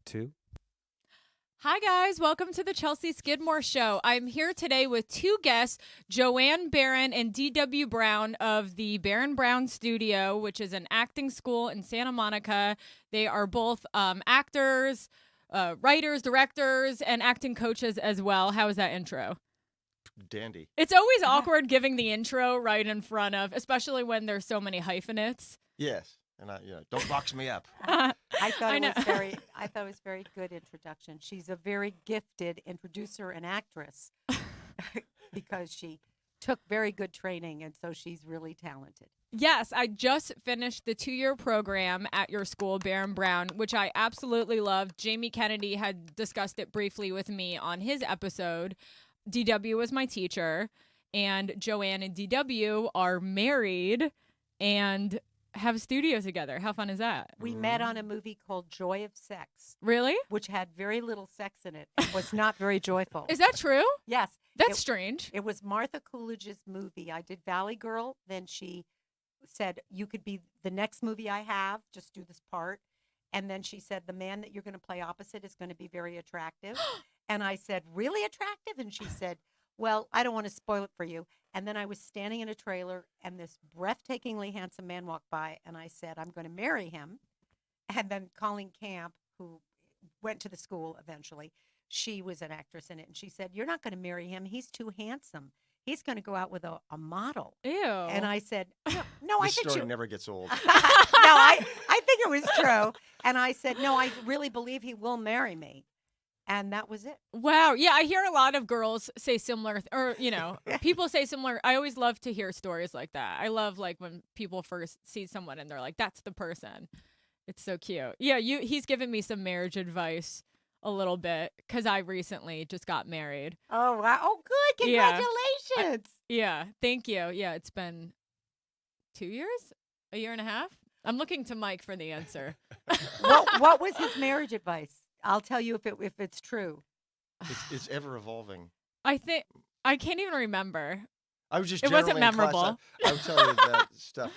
2. Hi, guys. Welcome to the Chelsea Skidmore Show. I'm here today with two guests, Joanne Baron and D.W. Brown of the Baron Brown Studio, which is an acting school in Santa Monica. They are both actors, writers, directors, and acting coaches as well. How was that intro? Dandy. It's always awkward giving the intro right in front of, especially when there's so many hyphenates. Yes. And don't box me up. I thought I it know. was very good introduction. She's a very gifted introducer and actress because she took very good training, and so she's really talented. Yes, I just finished the 2-year program at your school, Baron Brown, which I absolutely loved. Jamie Kennedy had discussed it briefly with me on his episode. DW was my teacher, and Joanne and DW are married and have a studio together. How fun is that? We met on a movie called Joy of Sex, Really? which had very little sex in it and was not very joyful. Is that true? Yes. That's it, strange. It was Martha Coolidge's movie. I did Valley Girl. Then she said, you could be the next movie I have. Just do this part. And then she said, the man that you're going to play opposite is going to be very attractive. And I said, really attractive? And she said, well, I don't want to spoil it for you. And then I was standing in a trailer, and this breathtakingly handsome man walked by, and I said, I'm going to marry him. And then Colleen Camp, who went to the school eventually, she was an actress in it, and she said, you're not going to marry him. He's too handsome. He's going to go out with a model. Ew. And I said, no, I This think story never gets old. no, I think it was true. And I said, no, I really believe he will marry me. And that was it. Wow. Yeah, I hear a lot of girls say similar, people say similar. I always love to hear stories like that. I love when people first see someone and they're like, that's the person. It's so cute. Yeah, he's given me some marriage advice a little bit because I recently just got married. Oh, wow. Oh, good. Yeah. Congratulations. Yeah, thank you. Yeah, it's been 2 years, a year and a half. I'm looking to Mike for the answer. What was his marriage advice? I'll tell you if it's true. It's ever evolving. I can't even remember. I was just It wasn't generally in class, memorable. I would tell you that stuff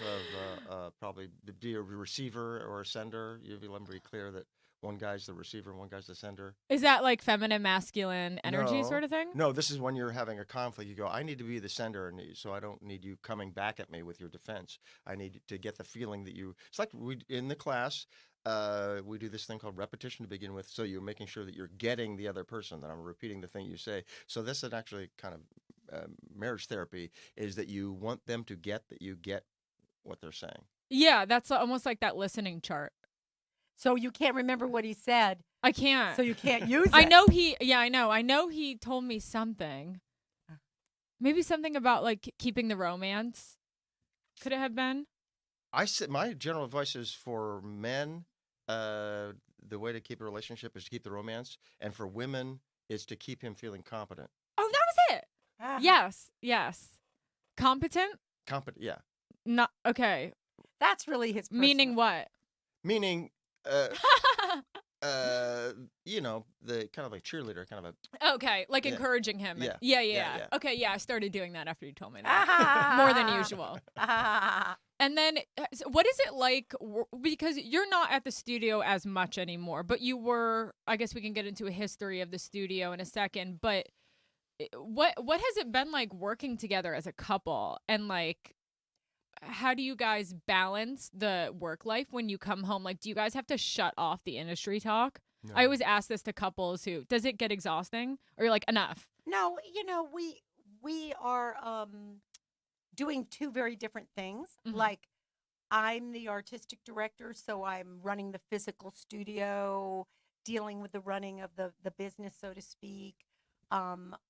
of probably be a receiver or a sender. You want to be clear that one guy's the receiver and one guy's the sender. Is that like feminine, masculine energy No. sort of thing? No, this is when you're having a conflict. You go, I need to be the sender, and so I don't need you coming back at me with your defense. I need to get the feeling that you. It's like in the class. We do this thing called repetition to begin with, so you're making sure that you're getting the other person, that I'm repeating the thing you say. So this is actually kind of marriage therapy, is that you want them to get that you get what they're saying. Yeah, that's almost like that listening chart. So you can't remember what he said, I can't. so you can't use it. I know I know he told me something. Maybe something about keeping the romance. Could it have been? I said my general advice is for men, the way to keep a relationship is to keep the romance, and for women is to keep him feeling competent. Oh, that was it. Ah. Yes. Competent? Yeah. Not okay. That's really his personal. Meaning what? Meaning, the kind of like cheerleader, kind of a. Okay, Yeah. encouraging him. Yeah. Yeah. Okay, yeah, I started doing that after you told me that. More than usual. And then, so what is it like, because you're not at the studio as much anymore, but you were, I guess we can get into a history of the studio in a second, but what has it been like working together as a couple? And how do you guys balance the work life when you come home? Do you guys have to shut off the industry talk? No. I always ask this to couples does it get exhausting? Or you're like, enough? No, we are doing two very different things. Mhm. Like, I'm the artistic director, so I'm running the physical studio, dealing with the running of the business, so to speak,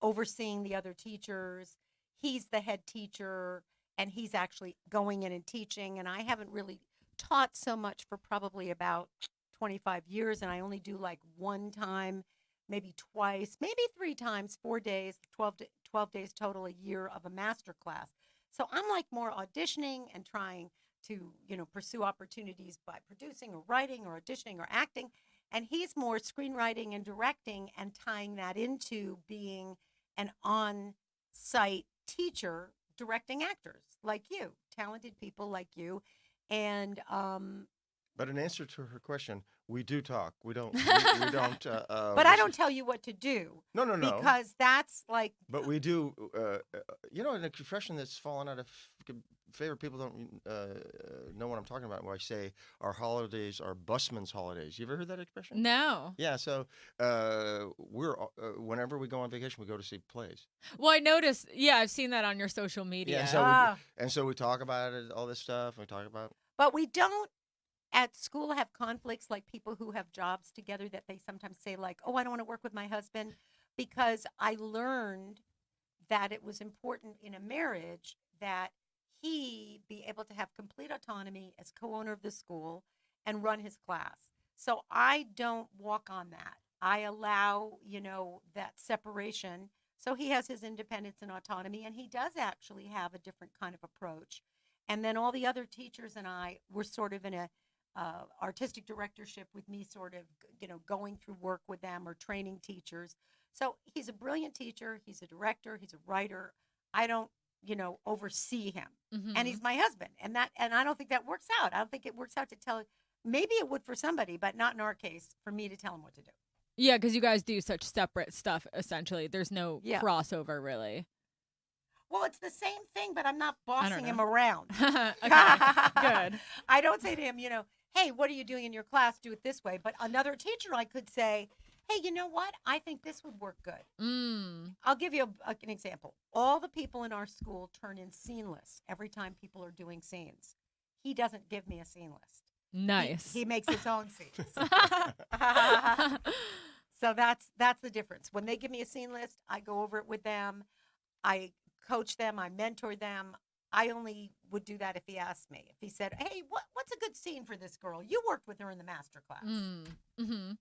overseeing the other teachers. He's the head teacher, and he's actually going in and teaching. And I haven't really taught so much for probably about 25 years, and I only do one time, maybe twice, maybe 3 times, 4 days, 12 days total a year of a master class. So I'm more auditioning and trying to, pursue opportunities by producing or writing or auditioning or acting. And he's more screenwriting and directing and tying that into being an on-site teacher directing actors like you, talented people like you. And But in answer to her question, we do talk. We don't. We don't. But I don't tell you what to do. No, no, no. Because that's like. But we do. In a profession that's fallen out of favor, people don't know what I'm talking about. When I say our holidays are busman's holidays. You ever heard that expression? No. Yeah. So we're whenever we go on vacation, we go to see plays. Well, I noticed. Yeah, I've seen that on your social media. Yeah. So we talk about it, all this stuff. We talk about. But we don't. At school have conflicts like people who have jobs together that they sometimes say like, oh, I don't want to work with my husband, because I learned that it was important in a marriage that he be able to have complete autonomy as co-owner of the school and run his class. So I don't walk on that. I allow, that separation. So he has his independence and autonomy, and he does actually have a different kind of approach. And then all the other teachers and I were sort of in a artistic directorship with me, sort of, going through work with them or training teachers. So he's a brilliant teacher. He's a director. He's a writer. I don't, oversee him. Mm-hmm. And he's my husband. And I don't think that works out. I don't think it works out to tell. Maybe it would for somebody, but not in our case, for me to tell him what to do. Yeah, because you guys do such separate stuff, essentially. There's no crossover, really. Well, it's the same thing, but I'm not bossing him around. Okay, good. I don't say to him, hey, what are you doing in your class? Do it this way. But another teacher, I could say, hey, you know what? I think this would work good. I'll give you an example. All the people in our school turn in scene lists every time people are doing scenes. He doesn't give me a scene list. Nice. He makes his own scenes. So that's the difference. When they give me a scene list, I go over it with them. I coach them. I mentor them. I only would do that if he asked me. If he said, hey, what's a good scene for this girl? You worked with her in the master class. Mm-hmm.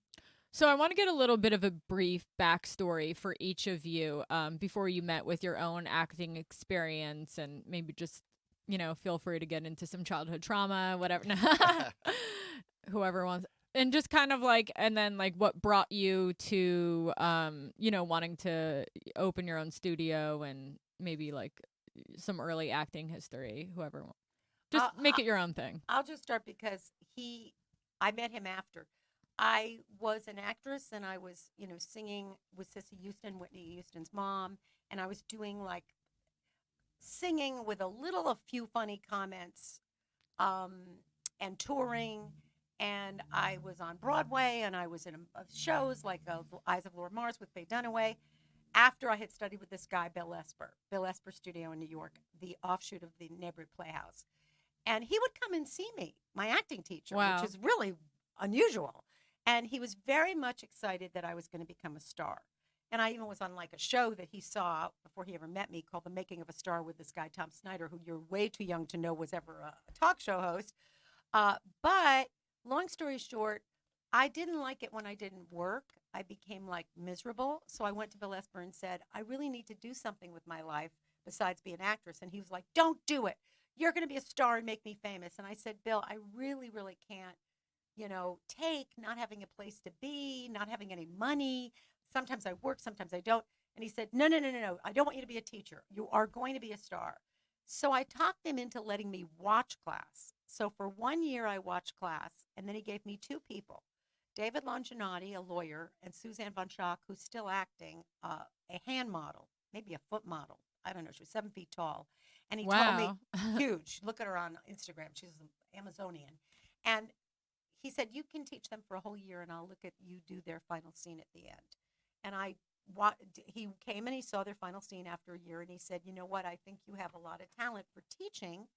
So I want to get a little bit of a brief backstory for each of you before you met with your own acting experience, and maybe just, feel free to get into some childhood trauma, whatever, whoever wants. And just kind of and then what brought you to, wanting to open your own studio, and maybe some early acting history, whoever. Just make it your own thing. I'll just start because I met him after. I was an actress, and I was, singing with Sissy Houston, Whitney Houston's mom, and I was doing singing with a few funny comments, and touring, and I was on Broadway, and I was in shows like Eyes of Lord Mars with Faye Dunaway. After I had studied with this guy, Bill Esper Studio in New York, the offshoot of the neighborhood playhouse. And he would come and see me, my acting teacher, which is really unusual. And he was very much excited that I was going to become a star. And I even was on a show that he saw before he ever met me called The Making of a Star with this guy, Tom Snyder, who you're way too young to know was ever a talk show host. But long story short, I didn't like it when I didn't work. I became miserable. So I went to Bill Esper and said, I really need to do something with my life besides be an actress. And he was like, don't do it. You're going to be a star and make me famous. And I said, Bill, I really, really can't, take not having a place to be, not having any money. Sometimes I work, sometimes I don't. And he said, no. I don't want you to be a teacher. You are going to be a star. So I talked him into letting me watch class. So for 1 year, I watched class. And then he gave me two people. David Longinati, a lawyer, and Suzanne Von Schack, who's still acting, a hand model, maybe a foot model. I don't know. She was 7 feet tall. And he told me, huge. Look at her on Instagram. She's an Amazonian. And he said, you can teach them for a whole year, and I'll look at you do their final scene at the end. And he came and he saw their final scene after a year, and he said, you know what? I think you have a lot of talent for teaching.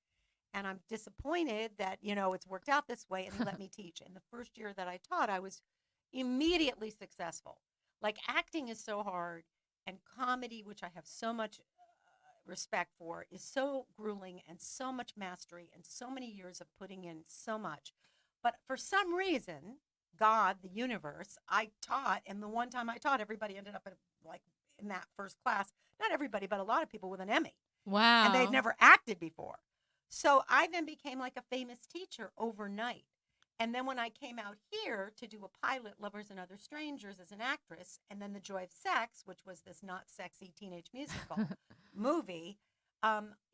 And I'm disappointed that, it's worked out this way. And he let me teach. And the first year that I taught, I was immediately successful. Acting is so hard. And comedy, which I have so much respect for, is so grueling and so much mastery and so many years of putting in so much. But for some reason, God, the universe, I taught. And the one time I taught, everybody ended up in that first class. Not everybody, but a lot of people with an Emmy. Wow. And they'd never acted before. So I then became a famous teacher overnight. And then when I came out here to do a pilot, Lovers and Other Strangers, as an actress, and then The Joy of Sex, which was this not sexy teenage musical movie,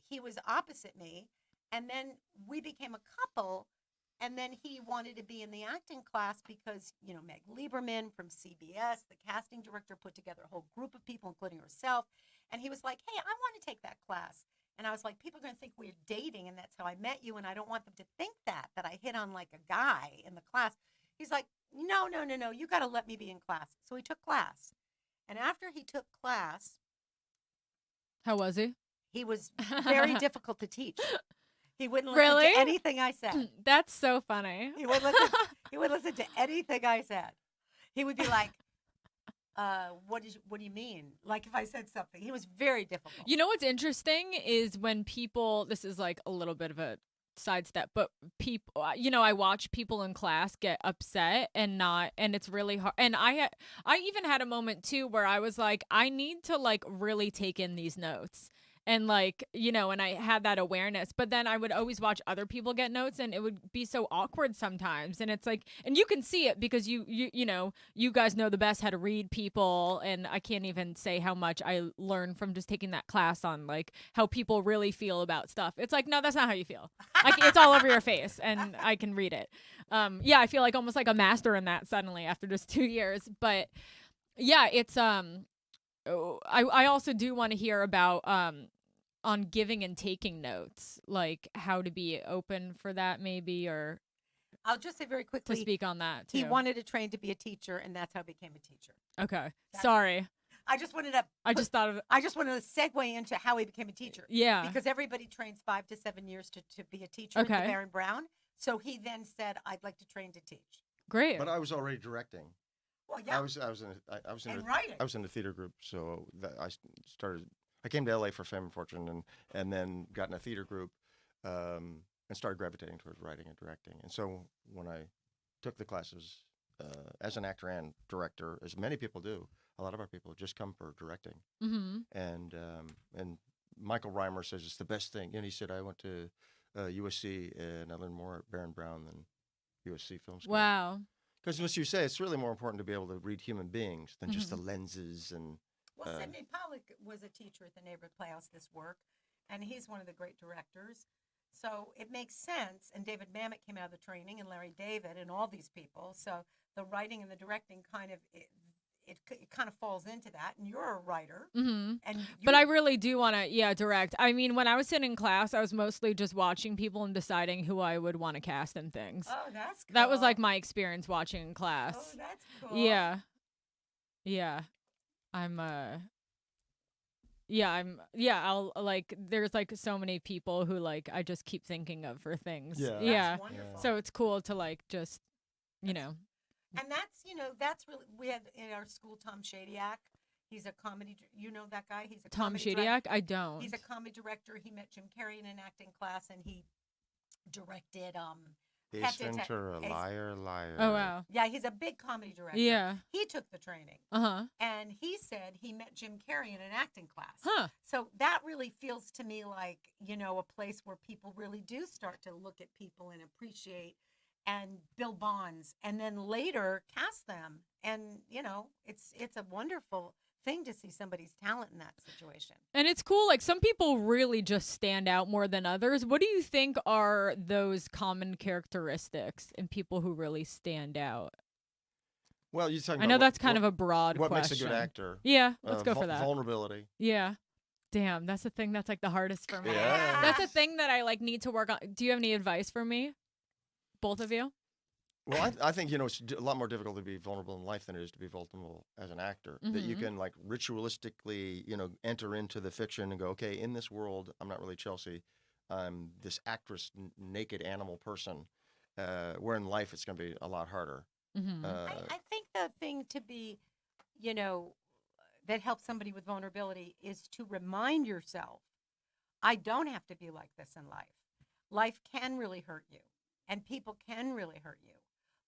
he was opposite me. And then we became a couple. And then he wanted to be in the acting class because, Meg Lieberman from CBS, the casting director, put together a whole group of people, including herself. And he was like, hey, I want to take that class. And I was like, people are going to think we're dating, and that's how I met you. And I don't want them to think that I hit on like a guy in the class. He's like, no. You got to let me be in class. So he took class. And after he took class. How was he? He was very difficult to teach. He wouldn't listen Really? to anything I said. That's so funny. He would listen to anything I said. He would be like, what do you mean? Like if I said something. He was very difficult. You know what's interesting is when people, this is like a little bit of a sidestep, but people, I watch people in class get upset and it's really hard. And I even had a moment too where I was like, I need to like really take in these notes. And like, and I had that awareness, but then I would always watch other people get notes and it would be so awkward sometimes. And it's like, and you can see it because you guys know the best how to read people. And I can't even say how much I learned from just taking that class on like how people really feel about stuff. It's like, no, that's not how you feel. It's all over your face and I can read it. I feel like almost like a master in that suddenly after just 2 years. But yeah, it's, I also do want to hear about on giving and taking notes, like how to be open for that maybe, or I'll just say very quickly to speak on that too. He wanted to train to be a teacher, and that's how he became a teacher. Okay. Sorry. I just wanted to segue into how he became a teacher. Yeah. Because everybody trains 5 to 7 years to be a teacher. Okay. Baron Brown. So he then said, I'd like to train to teach. Great. But I was already directing. Well, yeah. I was in the theater group, so I came to LA for Fame and Fortune, and then got in a theater group, and started gravitating towards writing and directing. And so when I took the classes as an actor and director, as many people do, a lot of our people just come for directing. Mm-hmm. And Michael Reimer says it's the best thing. And he said, I went to USC and I learned more at Baron Brown than USC Film School. Wow. Because as you say, it's really more important to be able to read human beings than just the lenses and. Well, Sidney Pollack was a teacher at the Neighborhood Playhouse this work, and he's one of the great directors. So it makes sense. And David Mamet came out of the training, and Larry David, and all these people. So the writing and the directing kind of it kind of falls into that. And you're a writer, but I really do want to direct. I mean, when I was sitting in class, I was mostly just watching people and deciding who I would want to cast in things. Oh, that's cool. That was like my experience watching in class. Oh, that's cool. Yeah. I'll like, there's like so many people who like, I just keep thinking of for things. Yeah. That's wonderful. So it's cool to like, just, And that's really, we had in our school, Tom Shadyac. He's a comedy, that guy? He's a Tom comedy Shadyac? director. I don't. He's a comedy director. He met Jim Carrey in an acting class, and he directed, Ace Ventura, Liar, Liar. Oh, wow. Yeah, he's a big comedy director. Yeah. He took the training. Uh-huh. And he said he met Jim Carrey in an acting class. Huh. So that really feels to me like, a place where people really do start to look at people and appreciate and build bonds and then later cast them. And, it's a wonderful thing to see somebody's talent in that situation. And it's cool. Like some people really just stand out more than others. What do you think are those common characteristics in people who really stand out? Well, you're talking I know that's kind of a broad what question. Makes a good actor? Yeah, let's go for that. Vulnerability. Yeah. Damn, that's the thing that's like the hardest for me. Yeah. That's a thing that I like need to work on. Do you have any advice for me? Both of you? Well, I think, it's a lot more difficult to be vulnerable in life than it is to be vulnerable as an actor. Mm-hmm. That you can, like, ritualistically, enter into the fiction and go, okay, in this world, I'm not really Chelsea. I'm this actress, naked animal person. Where in life, it's going to be a lot harder. Mm-hmm. I think the thing to be, that helps somebody with vulnerability is to remind yourself, I don't have to be like this in life. Life can really hurt you, and people can really hurt you.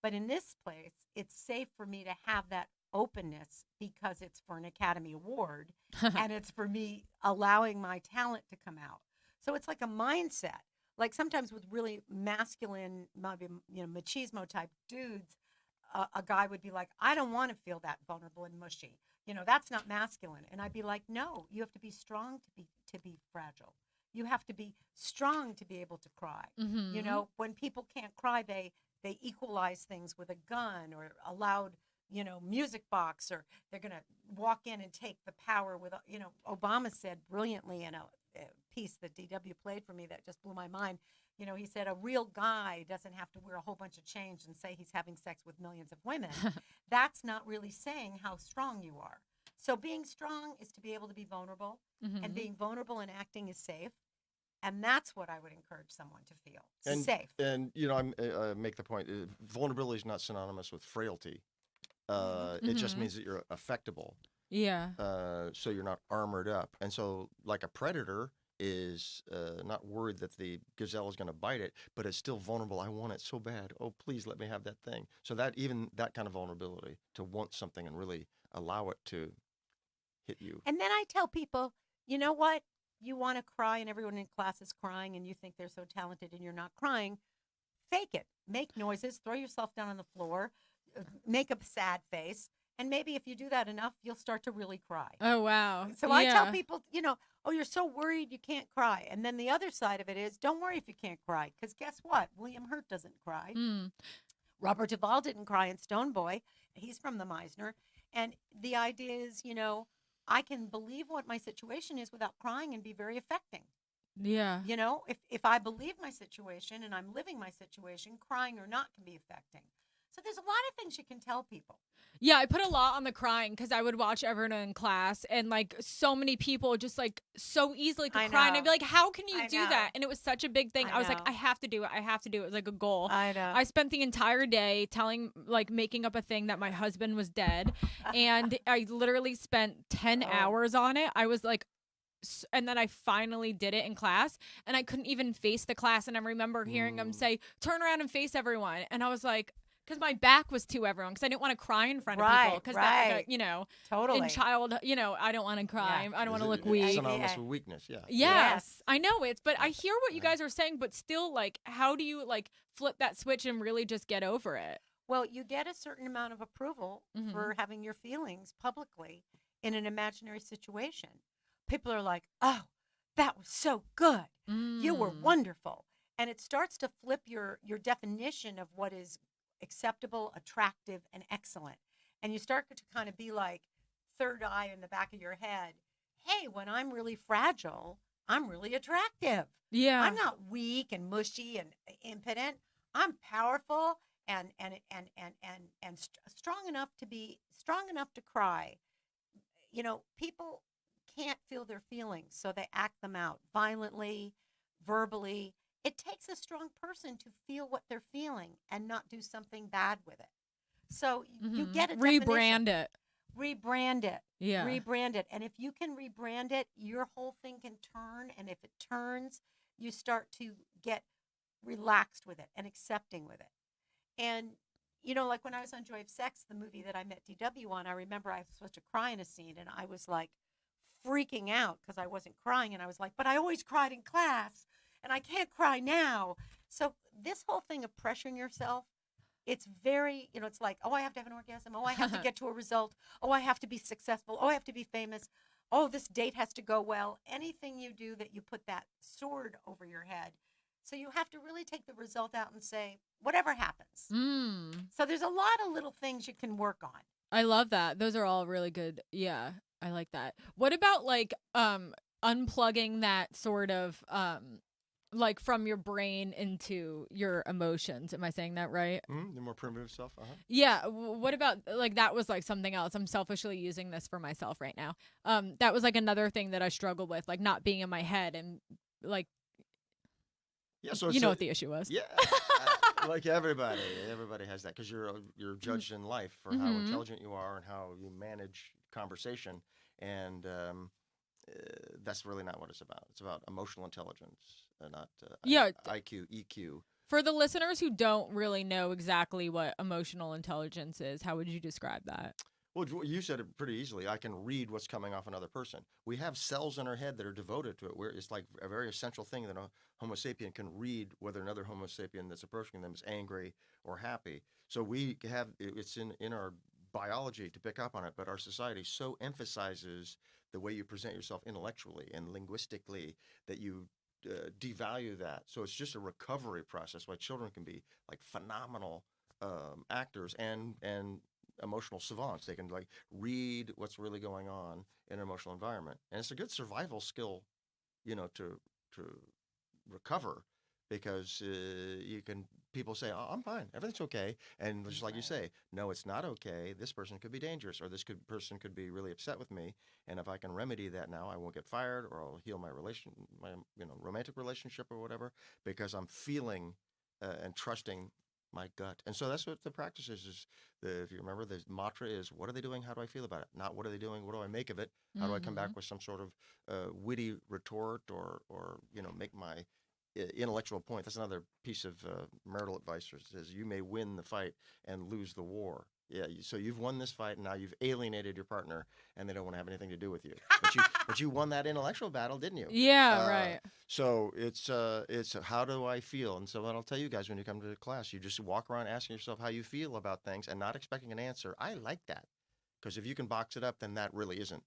But in this place, it's safe for me to have that openness because it's for an Academy Award and it's for me allowing my talent to come out. So it's like a mindset. Like sometimes with really masculine, maybe, machismo type dudes, a guy would be like, I don't want to feel that vulnerable and mushy. That's not masculine. And I'd be like, no, you have to be strong to be fragile. You have to be strong to be able to cry. Mm-hmm. You know, when people can't cry, they equalize things with a gun or a loud, you know, music box, or they're going to walk in and take the power with, you know, Obama said brilliantly in a piece that DW played for me that just blew my mind. You know, he said a real guy doesn't have to wear a whole bunch of chains and say he's having sex with millions of women. That's not really saying how strong you are. So being strong is to be able to be vulnerable, Mm-hmm. and being vulnerable and acting is safe. And that's what I would encourage someone to feel safe. And you know, I make the point: vulnerability is not synonymous with frailty. It just Mm-hmm. means that you're affectable. Yeah. So you're not armored up. And so, like a predator is not worried that the gazelle is going to bite it, but it's still vulnerable. I want it so bad. Oh, please let me have that thing. So that even that kind of vulnerability to want something and really allow it to hit you. And then I tell people, you know what? You want to cry and everyone in class is crying and you think they're so talented and you're not crying. Fake it. Make noises. Throw yourself down on the floor. Make a sad face. And maybe if you do that enough, you'll start to really cry. Oh, wow. So I tell people, you know, oh, you're so worried you can't cry. And then the other side of it is, don't worry if you can't cry. Because guess what? William Hurt doesn't cry. Mm. Robert Duvall didn't cry in Stone Boy. He's from the Meisner. And the idea is, you know, I can believe what my situation is without crying and be very affecting. Yeah. You know, if I believe my situation and I'm living my situation, crying or not can be affecting. So there's a lot of things you can tell people. Yeah, I put a lot on the crying because I would watch everyone in class, and like so many people just like so easily could cry, and I'd be like, "How can you do that?" And it was such a big thing. I was like, "I have to do it. I have to do it." It was like a goal. I know. I spent the entire day making up a thing that my husband was dead, and I literally spent 10 hours on it. I was like, and then I finally did it in class, and I couldn't even face the class. And I remember hearing him say, "Turn around and face everyone," and I was like. Because my back was to everyone, because I didn't want to cry in front of people. Because that's like a, you know, totally. in child, you know, I don't want to cry. I don't want to look weak. It's synonymous with weakness, yeah. Yes, I know it's, but I hear what you guys are saying, but still, like, how do you, like, flip that switch and really just get over it? Well, you get a certain amount of approval for having your feelings publicly in an imaginary situation. People are like, oh, that was so good. You were wonderful. And it starts to flip your definition of what is acceptable, attractive, and excellent. And you start to kind of be like third eye in the back of your head. Hey, when I'm really fragile, I'm really attractive. Yeah. I'm not weak and mushy and impotent. I'm powerful and strong enough to cry. You know, people can't feel their feelings, so they act them out violently, verbally. It takes a strong person to feel what they're feeling and not do something bad with it. So you get a rebrand it. Rebrand it. Yeah. Rebrand it. And if you can rebrand it, your whole thing can turn. And if it turns, you start to get relaxed with it and accepting with it. And, you know, like when I was on Joy of Sex, the movie that I met DW on, I remember I was supposed to cry in a scene and I was like freaking out because I wasn't crying. And I was like, but I always cried in class. And I can't cry now. So this whole thing of pressuring yourself, it's very, you know, it's like, oh, I have to have an orgasm. Oh, I have to get to a result. Oh, I have to be successful. Oh, I have to be famous. Oh, this date has to go well. Anything you do that you put that sword over your head. So you have to really take the result out and say, whatever happens. So there's a lot of little things you can work on. I love that. Those are all really good. Yeah, I like that. What about like unplugging that sort of like from your brain into your emotions? Am I saying that right? The more primitive stuff. Yeah. What about like that was like something else? I'm selfishly using this for myself right now. That was like another thing that I struggled with, like not being in my head and like. Yeah. So you know what the issue was. Yeah. Like everybody has that because you're judged in life for how intelligent you are and how you manage conversation, and that's really not what it's about. It's about emotional intelligence, not IQ, EQ. For the listeners who don't really know exactly what emotional intelligence is, how would you describe that? Well, you said it pretty easily. I can read what's coming off another person. We have cells in our head that are devoted to it, where it's like a very essential thing that a Homo sapien can read whether another Homo sapien that's approaching them is angry or happy. So we have it's in our biology to pick up on it, but our society so emphasizes the way you present yourself intellectually and linguistically that you devalue that. So it's just a recovery process. Why children can be like phenomenal actors and emotional savants. They can like read what's really going on in an emotional environment, and it's a good survival skill, to recover, because you can people say, "Oh, I'm fine, everything's okay," and just like you say, no, it's not okay. This person could be dangerous, or person could be really upset with me, and if I can remedy that now, I won't get fired, or I'll heal my romantic relationship or whatever, because I'm feeling and trusting my gut. And so that's what the practice is. If you remember, the mantra is, what are they doing? How do I feel about it? Not what are they doing? What do I make of it? How do I come back with some sort of witty retort, or make my intellectual point? That's another piece of marital advice. Says you may win the fight and lose the war. Yeah, so you've won this fight, and now you've alienated your partner, and they don't want to have anything to do with you. But you won that intellectual battle, didn't you? Yeah, right. So it's how do I feel? And so what I'll tell you guys when you come to the class, you just walk around asking yourself how you feel about things and not expecting an answer. I like that, because if you can box it up, then that really isn't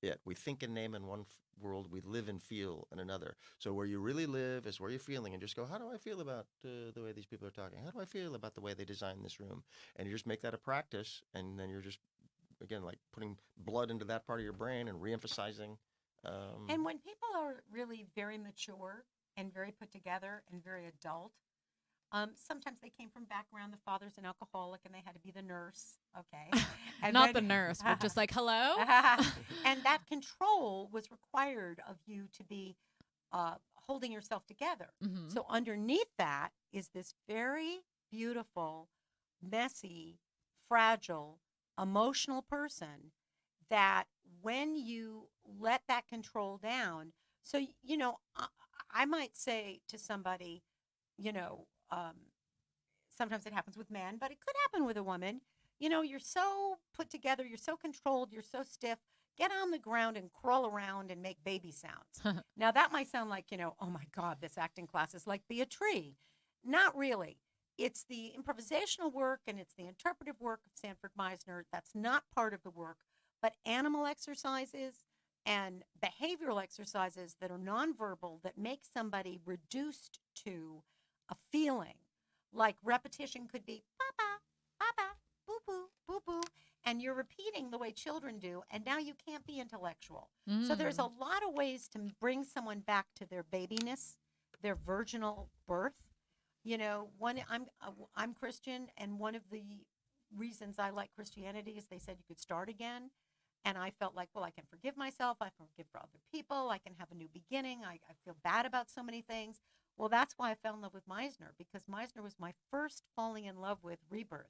it. We think and name in one world, we live and feel in another. So where you really live is where you're feeling, and just go, how do I feel about the way these people are talking? How do I feel about the way they design this room? And you just make that a practice, and then you're just, again, like putting blood into that part of your brain and reemphasizing. And when people are really very mature and very put together and very adult, sometimes they came from background. The father's an alcoholic, and they had to be the nurse. Okay, and Not the nurse, but just like, hello. And that control was required of you to be holding yourself together. Mm-hmm. So underneath that is this very beautiful, messy, fragile, emotional person that when you let that control down, so, I might say to somebody, sometimes it happens with men, but it could happen with a woman. You're so put together, you're so controlled, you're so stiff. Get on the ground and crawl around and make baby sounds. Now, that might sound like, oh my God, this acting class is like be a tree. Not really. It's the improvisational work and it's the interpretive work of Sanford Meisner. That's not part of the work, but animal exercises and behavioral exercises that are nonverbal that make somebody reduced to a feeling. Like repetition could be papa, papa, boo boo, boo boo, and you're repeating the way children do, and now you can't be intellectual. So there's a lot of ways to bring someone back to their babiness, their virginal birth. I'm Christian, and one of the reasons I like Christianity is they said you could start again. And I felt like, well, I can forgive myself. I can forgive for other people. I can have a new beginning. I feel bad about so many things. Well, that's why I fell in love with Meisner, because Meisner was my first falling in love with rebirth.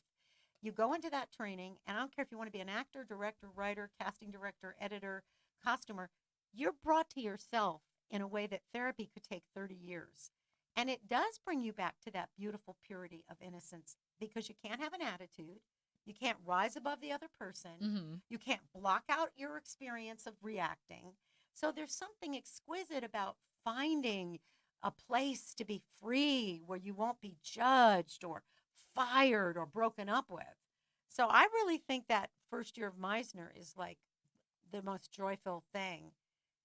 You go into that training, and I don't care if you want to be an actor, director, writer, casting director, editor, costumer, you're brought to yourself in a way that therapy could take 30 years. And it does bring you back to that beautiful purity of innocence, because you can't have an attitude. You can't rise above the other person. Mm-hmm. You can't block out your experience of reacting. So there's something exquisite about finding a place to be free where you won't be judged or fired or broken up with. So I really think that first year of Meisner is like the most joyful thing.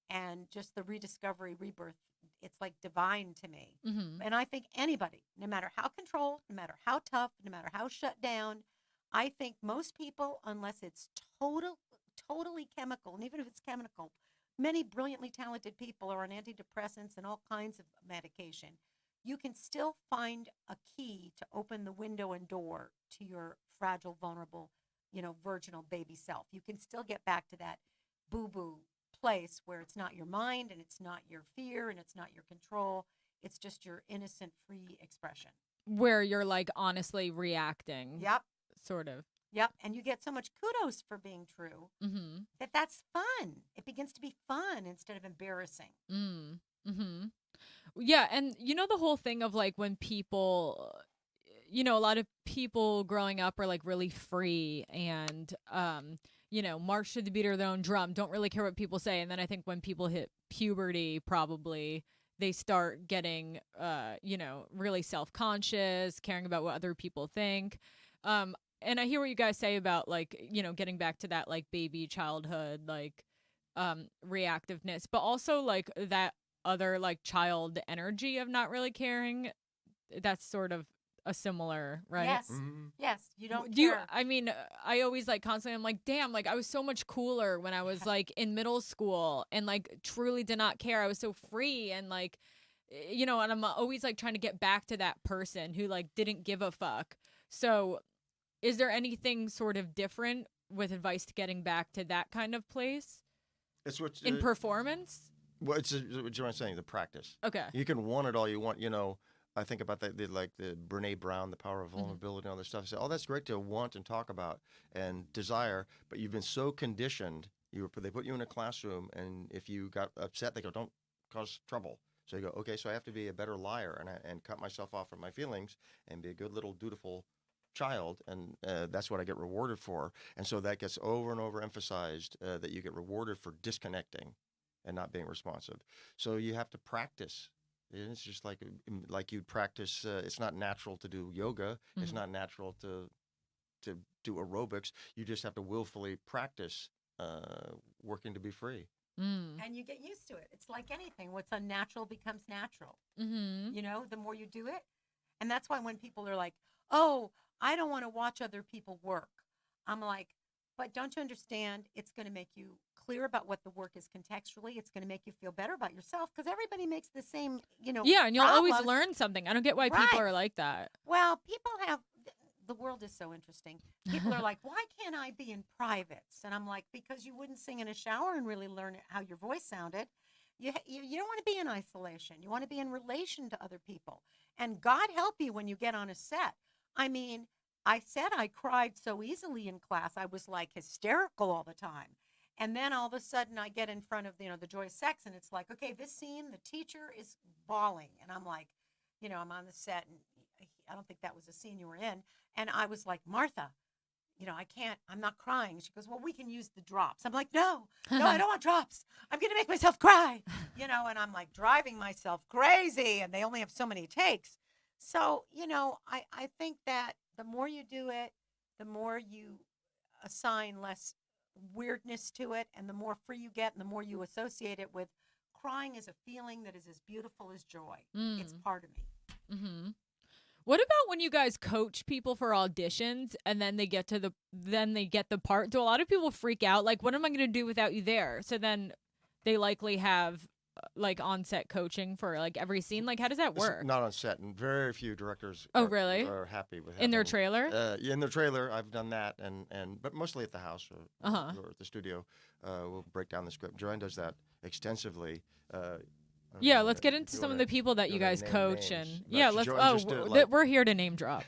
And just the rediscovery, rebirth, it's like divine to me. Mm-hmm. And I think anybody, no matter how controlled, no matter how tough, no matter how shut down, I think most people, unless it's totally chemical, and even if it's chemical, many brilliantly talented people are on antidepressants and all kinds of medication. You can still find a key to open the window and door to your fragile, vulnerable, virginal baby self. You can still get back to that boo-boo place where it's not your mind and it's not your fear and it's not your control. It's just your innocent, free expression. Where you're like honestly reacting. Yep. Sort of. Yep. And you get so much kudos for being true that's fun. It begins to be fun instead of embarrassing. Mm-hmm. Yeah. And the whole thing of like when people, a lot of people growing up are like really free and, march to the beat of their own drum, don't really care what people say. And then I think when people hit puberty, probably they start getting, really self-conscious, caring about what other people think. And I hear what you guys say about like, getting back to that like baby childhood, like, reactiveness, but also like that other like child energy of not really caring, that's sort of a similar, right? Yes. Mhm. Yes. You don't Do you, care. I mean, I always like constantly, I'm like, damn, like I was so much cooler when I was like in middle school and like truly did not care. I was so free and like, you know, and I'm always like trying to get back to that person who like didn't give a fuck. So is there anything sort of different with advice to getting back to that kind of place It's what in performance? well, it's what you're saying. The practice. Okay. You can want it all you want. You know, I think about that. Like the Brene Brown, the power of Mm-hmm. vulnerability, and all this stuff. I say, oh, that's great to want and talk about and desire, but you've been so conditioned. They put you in a classroom, and if you got upset, they go, don't cause trouble. So you go, okay, so I have to be a better liar and cut myself off from my feelings and be a good little dutiful child, and that's what I get rewarded for. And so that gets over and over emphasized, that you get rewarded for disconnecting and not being responsive. So you have to practice. It's just like you'd practice. It's not natural to do yoga. It's Mhm. not natural to do aerobics. You just have to willfully practice working to be free. Mm. And you get used to it. It's like anything. What's unnatural becomes natural. Mm-hmm. You know, the more you do it. And that's why when people are like, oh, I don't want to watch other people work, I'm like, but don't you understand? It's going to make you clear about what the work is contextually. It's going to make you feel better about yourself because everybody makes the same, Yeah, and you'll always problems. learn something. I don't get why people Right. are like that. Well, people have, the world is so interesting. People are like, why can't I be in privates? And I'm like, because you wouldn't sing in a shower and really learn how your voice sounded. You don't want to be in isolation. You want to be in relation to other people. And God help you when you get on a set. I mean, I said I cried so easily in class. I was like hysterical all the time. And then all of a sudden I get in front of, the Joy Sex and it's like, okay, this scene, the teacher is bawling. And I'm like, I'm on the set and I don't think that was a scene you were in. And I was like, Martha, I'm not crying. She goes, well, we can use the drops. I'm like, no, I don't want drops. I'm going to make myself cry, and I'm like driving myself crazy and they only have so many takes. So, I think that the more you do it, the more you assign less weirdness to it and the more free you get and the more you associate it with crying is a feeling that is as beautiful as joy. It's part of me. Mm-hmm. What about when you guys coach people for auditions and then they get the part? Do a lot of people freak out? Like, what am I going to do without you there? So then they likely have like on-set coaching for like every scene. Like, how does that It's work? not on set, and very few directors really? are happy with In their having- trailer? Yeah, in their trailer, I've done that, but mostly at the house or at the studio. We'll break down the script. Joanne does that extensively. I don't Yeah, know, let's get into you some of wanna- the people that you wanna guys name coach names, and but yeah, let's. Joanne just did it, We're here to name drop.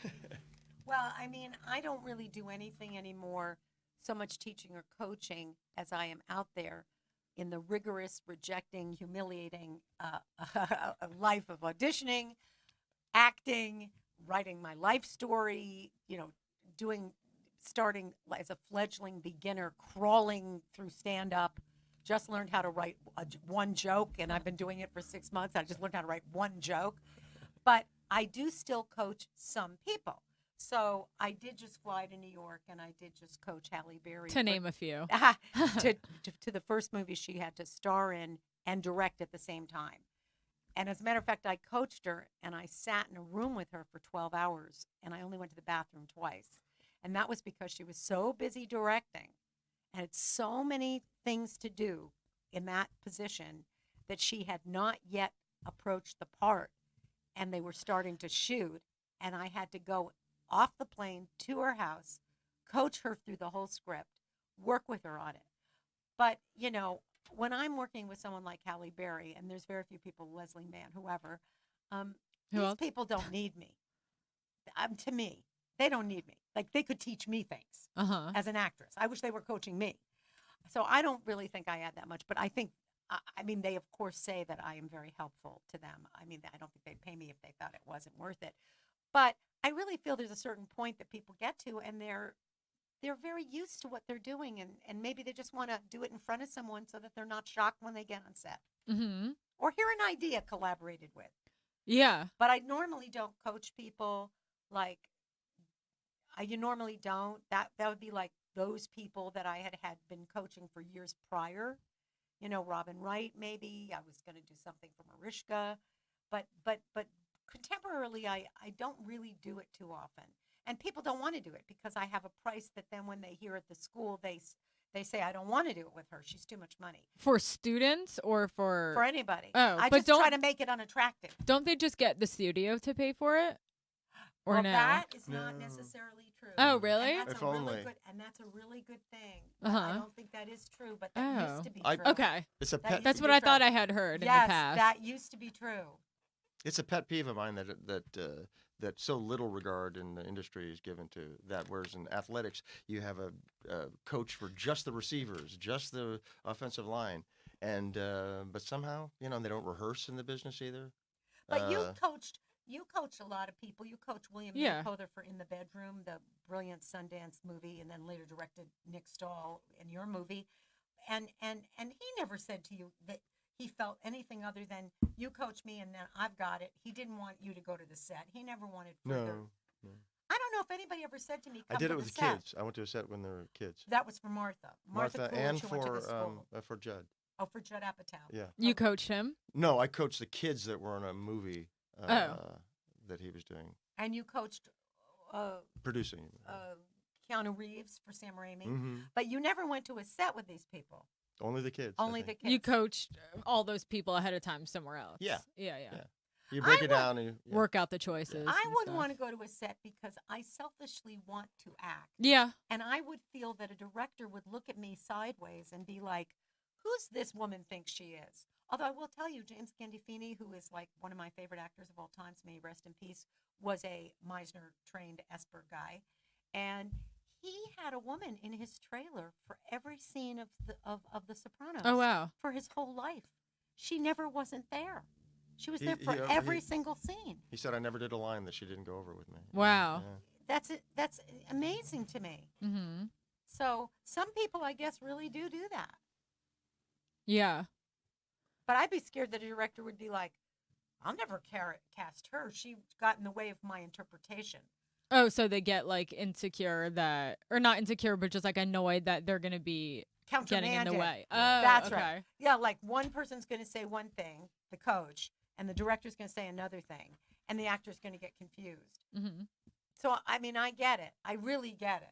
Well, I mean, I don't really do anything anymore, so much teaching or coaching as I am out there in the rigorous, rejecting, humiliating life of auditioning, acting, writing my life story, starting as a fledgling beginner, crawling through stand-up, just learned how to write one joke, and I've been doing it for 6 months. I just learned how to write one joke. But I do still coach some people. So I did just fly to New York, and I did just coach Halle Berry. To name a few. to the first movie she had to star in and direct at the same time. And as a matter of fact, I coached her, and I sat in a room with her for 12 hours, and I only went to the bathroom twice. And that was because she was so busy directing and had so many things to do in that position that she had not yet approached the part, and they were starting to shoot, and I had to go off the plane to her house, coach her through the whole script, work with her on it. But, when I'm working with someone like Halle Berry, and there's very few people, Leslie Mann, whoever, Who these else? people don't need me. To me, they don't need me. Like, they could teach me things as an actress. I wish they were coaching me. So I don't really think I add that much. But I think, they, of course, say that I am very helpful to them. I don't think they'd pay me if they thought it wasn't worth it. But I really feel there's a certain point that people get to, and they're very used to what they're doing, and maybe they just want to do it in front of someone so that they're not shocked when they get on set. Mm-hmm. Or hear an idea collaborated with. Yeah. But I normally don't coach people like, you normally don't. That would be like those people that I had been coaching for years prior. you know, Robin Wright, maybe. I was going to do something for Mariska. But contemporarily, I don't really do it too often. And people don't want to do it because I have a price that then when they hear at the school, they say, I don't want to do it with her. She's too much money. For students or For anybody. Oh, I but just try to make it unattractive. Don't they just get the studio to pay for it? Or well, no? that is not necessarily true. Oh, really? And that's If a really only. good, and that's a really good thing. Uh-huh. I don't think that is true, but that used to be I- true. Okay. It's a That pet. used That's to what be I true. thought I had heard in the Yes, past. that used to be true. It's a pet peeve of mine that so little regard in the industry is given to that. Whereas in athletics, you have a coach for just the receivers, just the offensive line, and but somehow they don't rehearse in the business either. But you coached a lot of people. You coached William Maypother for In the Bedroom, the brilliant Sundance movie, and then later directed Nick Stahl in your movie. And he never said to you that he felt anything other than you coach me and then I've got it. He didn't want you to go to the set. He never wanted further. No. I don't know if anybody ever said to me, come I did to it the with set. kids. I went to a set when they were kids. That was for Martha. Martha Coolidge, and who went to the school. for Judd. Oh, for Judd Apatow. Yeah. You coached him? No, I coached the kids that were in a movie that he was doing. And you coached Producing. Keanu Reeves for Sam Raimi. Mm-hmm. But you never went to a set with these people. Only the kids. Only the kids. You coached all those people ahead of time somewhere else. Yeah. Yeah. You break it down and Work out the choices. I and wouldn't stuff. want to go to a set because I selfishly want to act. Yeah. And I would feel that a director would look at me sideways and be like, who's this woman thinks she is? Although I will tell you, James Gandolfini, who is like one of my favorite actors of all time, may he rest in peace, was a Meisner-trained Esper guy. And he had a woman in his trailer for every scene of the Sopranos. Oh, wow. For his whole life. She never wasn't there. She was He- there for he- every he- single scene. He said I never did a line that she didn't go over with me. Wow. Yeah. That's it. That's amazing to me. Mm-hmm. So some people, I guess, really do that. Yeah. But I'd be scared that a director would be like, I'll never cast her. She got in the way of my interpretation. Oh, so they get like insecure or not insecure, but just like annoyed that they're going to be getting in the Countermanded. way. Oh, That's okay. right. Yeah, like one person's going to say one thing, the coach, and the director's going to say another thing, and the actor's going to get confused. Mm-hmm. So, I mean, I get it. I really get it.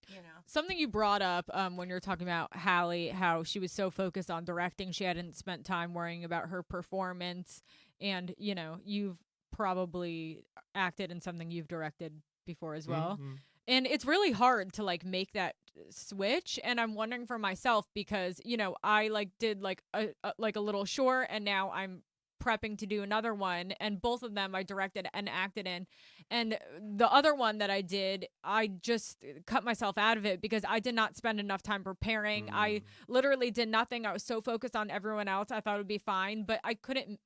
You know, Something you brought up when you were talking about Hallie, how she was so focused on directing, she hadn't spent time worrying about her performance. And, you've probably acted in something you've directed before as well. Mm-hmm. And it's really hard to like make that switch. And I'm wondering for myself because, I like did like a little short and now I'm prepping to do another one, and both of them I directed and acted in. And the other one that I did, I just cut myself out of it because I did not spend enough time preparing. I literally did nothing. I was so focused on everyone else. I thought it would be fine, but I couldn't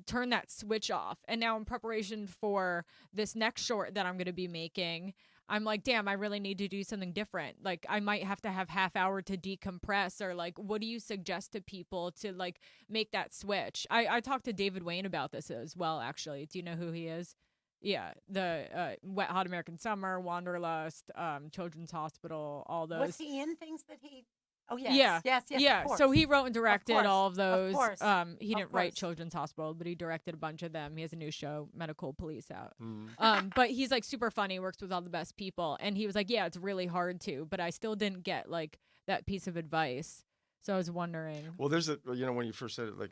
turn that switch off. And now in preparation for this next short that I'm going to be making, I'm like, damn, I really need to do something different. Like, I might have to have half hour to decompress, or like, what do you suggest to people to like make that switch? I talked to David Wayne about this as well, actually. Do you know who he is? Yeah, the Wet Hot American Summer, Wanderlust, Children's Hospital, all those. was he in things that he? Oh yes, yes. Yeah. Of course. So he wrote and directed course, all of those. of course, He didn't of write course. Children's Hospital, but he directed a bunch of them. He has a new show, Medical Police, out. Mm. But he's like super funny, works with all the best people, and he was like, yeah, it's really hard to, but I still didn't get like that piece of advice. So I was wondering. Well, there's when you first said it, like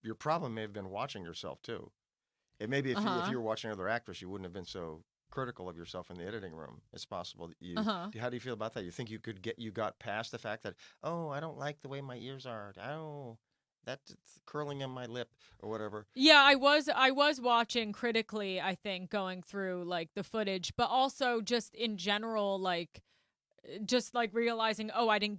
your problem may have been watching yourself too. It may be if you were watching another actress, you wouldn't have been so critical of yourself in the editing room. It's possible that you. How do you feel about that? You think you got past the fact that, oh, I don't like the way my ears are. Oh, that's curling in my lip or whatever. Yeah, I was watching critically, I think, going through like the footage, but also just in general, like just like realizing, oh, I'm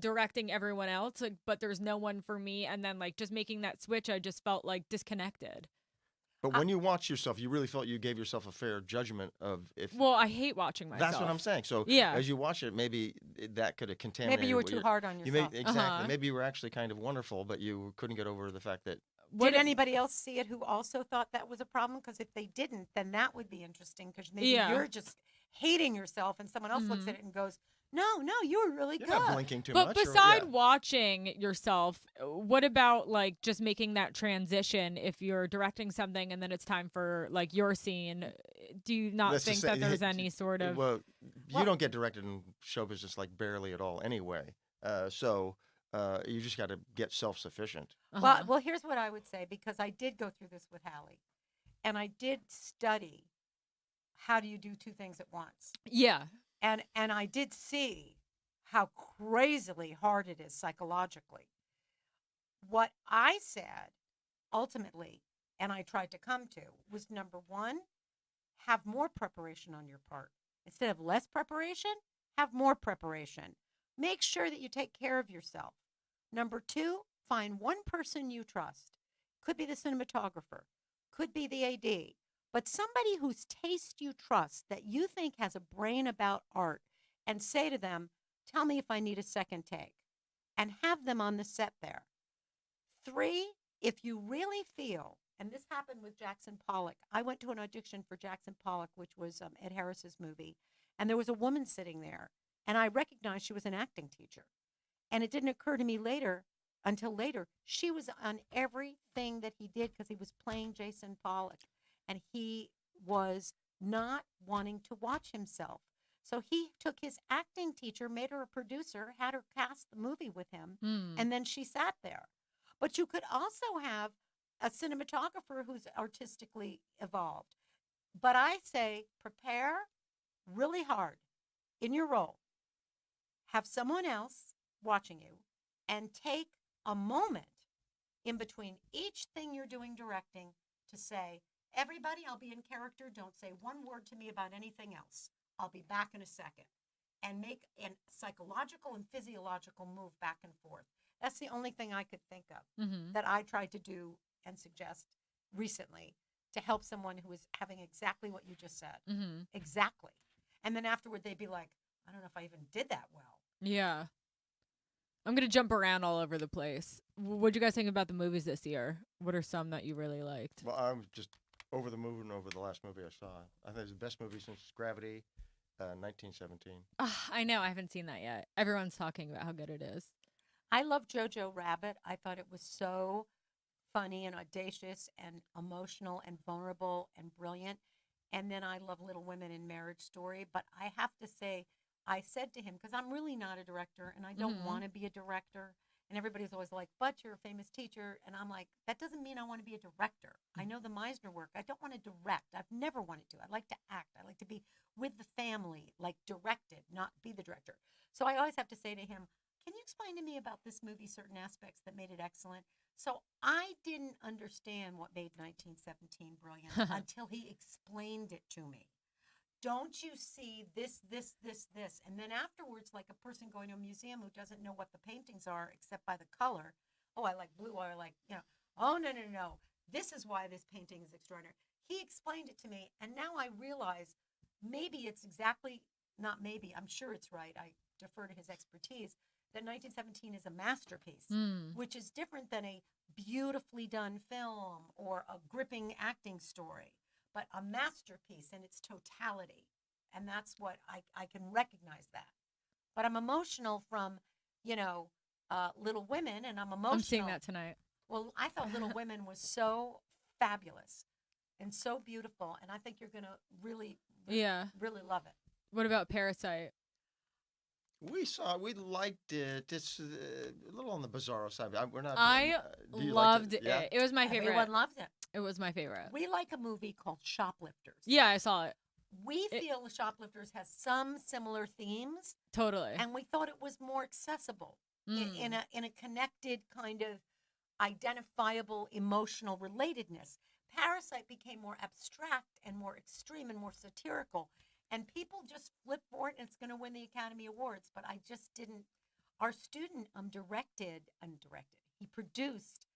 directing everyone else, like, but there's no one for me. And then like just making that switch, I just felt like disconnected. But when you watch yourself, you really felt you gave yourself a fair judgment of if. Well, I hate watching myself. That's what I'm saying. So yeah. As you watch it, maybe that could have contaminated. Maybe you were too hard on yourself. Exactly. Maybe you were actually kind of wonderful, but you couldn't get over the fact that. Did anybody else see it who also thought that was a problem? Because if they didn't, then that would be interesting. Because maybe you're just hating yourself, and someone else looks at it and goes, no, you were really You're good. not blinking too But much. beside watching yourself, what about like just making that transition if you're directing something and then it's time for like your scene? Do you not Let's think just say- that there's any sort of Well, you don't get directed in show business like barely at all anyway. So you just got to get self-sufficient. Well, here's what I would say, because I did go through this with Hallie, and I did study how do you do two things at once. Yeah. And I did see how crazily hard it is psychologically. What I said ultimately, and I tried to come to, was number one, have more preparation on your part. Instead of less preparation, have more preparation. Make sure that you take care of yourself. Number two, find one person you trust. Could be the cinematographer, could be the AD, but somebody whose taste you trust, that you think has a brain about art, and say to them, tell me if I need a second take, and have them on the set there. Three, if you really feel, and this happened with Jackson Pollock. I went to an audition for Jackson Pollock, which was Ed Harris's movie, and there was a woman sitting there, and I recognized she was an acting teacher. And it didn't occur to me until later, she was on everything that he did because he was playing Jason Pollock, and he was not wanting to watch himself. So he took his acting teacher, made her a producer, had her cast the movie with him, and then she sat there. But you could also have a cinematographer who's artistically evolved. But I say prepare really hard in your role. Have someone else watching you, and take a moment in between each thing you're doing directing to say, everybody, I'll be in character. Don't say one word to me about anything else. I'll be back in a second. And make a psychological and physiological move back and forth. That's the only thing I could think of that I tried to do and suggest recently to help someone who is having exactly what you just said. Exactly. And then afterward, they'd be like, I don't know if I even did that well. Yeah. I'm going to jump around all over the place. What do you guys think about the movies this year? What are some that you really liked? Well, I'm just over the moon over the last movie I saw. I think it's the best movie since Gravity, 1917. I know. I haven't seen that yet. Everyone's talking about how good it is. I love Jojo Rabbit. I thought it was so funny and audacious and emotional and vulnerable and brilliant. And then I love Little Women and Marriage Story. But I have to say, I said to him, because I'm really not a director and I don't want to be a director. And everybody's always like, but you're a famous teacher. And I'm like, that doesn't mean I want to be a director. I know the Meisner work. I don't want to direct. I've never wanted to. I like to act. I like to be with the family, like directed, not be the director. So I always have to say to him, can you explain to me about this movie certain aspects that made it excellent? So I didn't understand what made 1917 brilliant until he explained it to me. Don't you see this? And then afterwards, like a person going to a museum who doesn't know what the paintings are except by the color. Oh, I like blue. Or I like, oh, no. This is why this painting is extraordinary. He explained it to me. And now I realize maybe it's exactly, not maybe, I'm sure it's right. I defer to his expertise. That 1917 is a masterpiece, which is different than a beautifully done film or a gripping acting story, but a masterpiece in its totality. And that's what I can recognize that. But I'm emotional from, Little Women, and I'm emotional. I'm seeing that tonight. Well, I thought Little Women was so fabulous and so beautiful, and I think you're going to really love it. What about Parasite? We liked it. It's a little on the bizarro side. We're not. I loved it. Yeah? It was my favorite. Everyone loved it. It was my favorite. We like a movie called Shoplifters. Yeah, I saw it. We feel Shoplifters has some similar themes. Totally. And we thought it was more accessible in a connected kind of identifiable emotional relatedness. Parasite became more abstract and more extreme and more satirical. And people just flip for it, and it's going to win the Academy Awards. But I just didn't. Our student he produced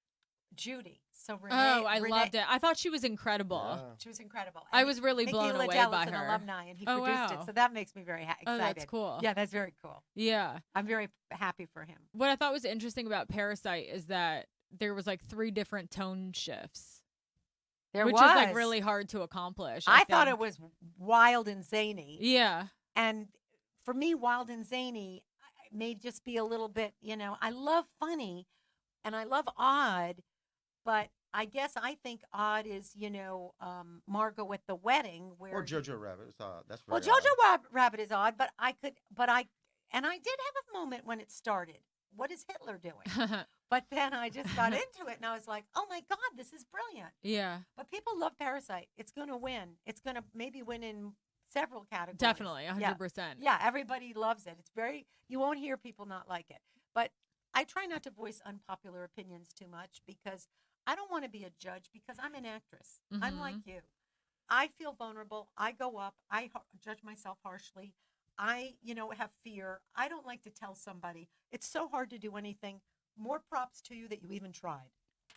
Judy. So Renee. Oh, I loved it. I thought she was incredible. Yeah. She was incredible. I was really blown away by an her. alumni, and he Oh, produced wow. it. So that makes me very excited. Oh, that's cool. Yeah, that's very cool. Yeah. I'm very happy for him. What I thought was interesting about Parasite is that there was like 3 different tone shifts. Which is like really hard to accomplish. I thought think. it was wild and zany. Yeah. And for me, wild and zany may just be a little bit, I love funny and I love odd, but I guess I think odd is, Margot at the wedding where. Or Jojo Rabbit. It's odd. That's Well, very odd. Jojo Rabbit is odd, but I did have a moment when it started. What is Hitler doing? But then I just got into it and I was like, oh my God, this is brilliant. Yeah. But people love Parasite. It's going to win. It's going to maybe win in several categories. Definitely, 100%. Yeah, everybody loves it. You won't hear people not like it. But I try not to voice unpopular opinions too much because I don't want to be a judge because I'm an actress. I'm like you. I feel vulnerable. I go up. I judge myself harshly. I, have fear. I don't like to tell somebody. It's so hard to do anything. More props to you that you even tried.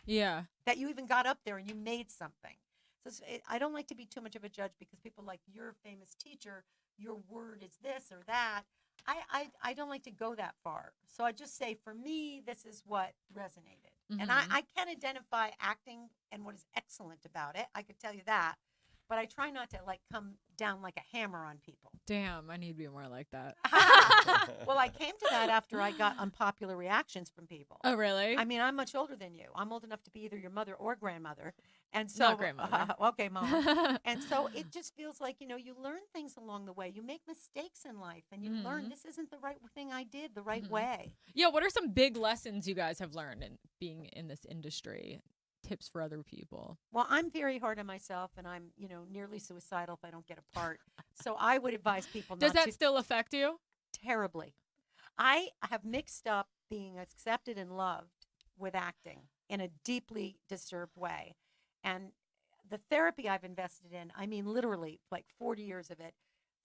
Yeah. That you even got up there and you made something. So I don't like to be too much of a judge because people like, you're a famous teacher. Your word is this or that. I don't like to go that far. So I just say, for me, this is what resonated. And I can identify acting and what is excellent about it. I could tell you that. But I try not to come down like a hammer on people. Damn, I need to be more like that. Well, I came to that after I got unpopular reactions from people. Oh, really? I mean, I'm much older than you. I'm old enough to be either your mother or grandmother. And so, Not grandmother. Okay, mom. And so it just feels like, you learn things along the way. You make mistakes in life and you learn this isn't the right thing I did the right way. Yeah, what are some big lessons you guys have learned in being in this industry? Tips for other people? Well, I'm very hard on myself and I'm, nearly suicidal if I don't get a part. So I would advise people not to. Does that still affect you? Terribly. I have mixed up being accepted and loved with acting in a deeply disturbed way. And the therapy I've invested in, I mean, literally like 40 years of it,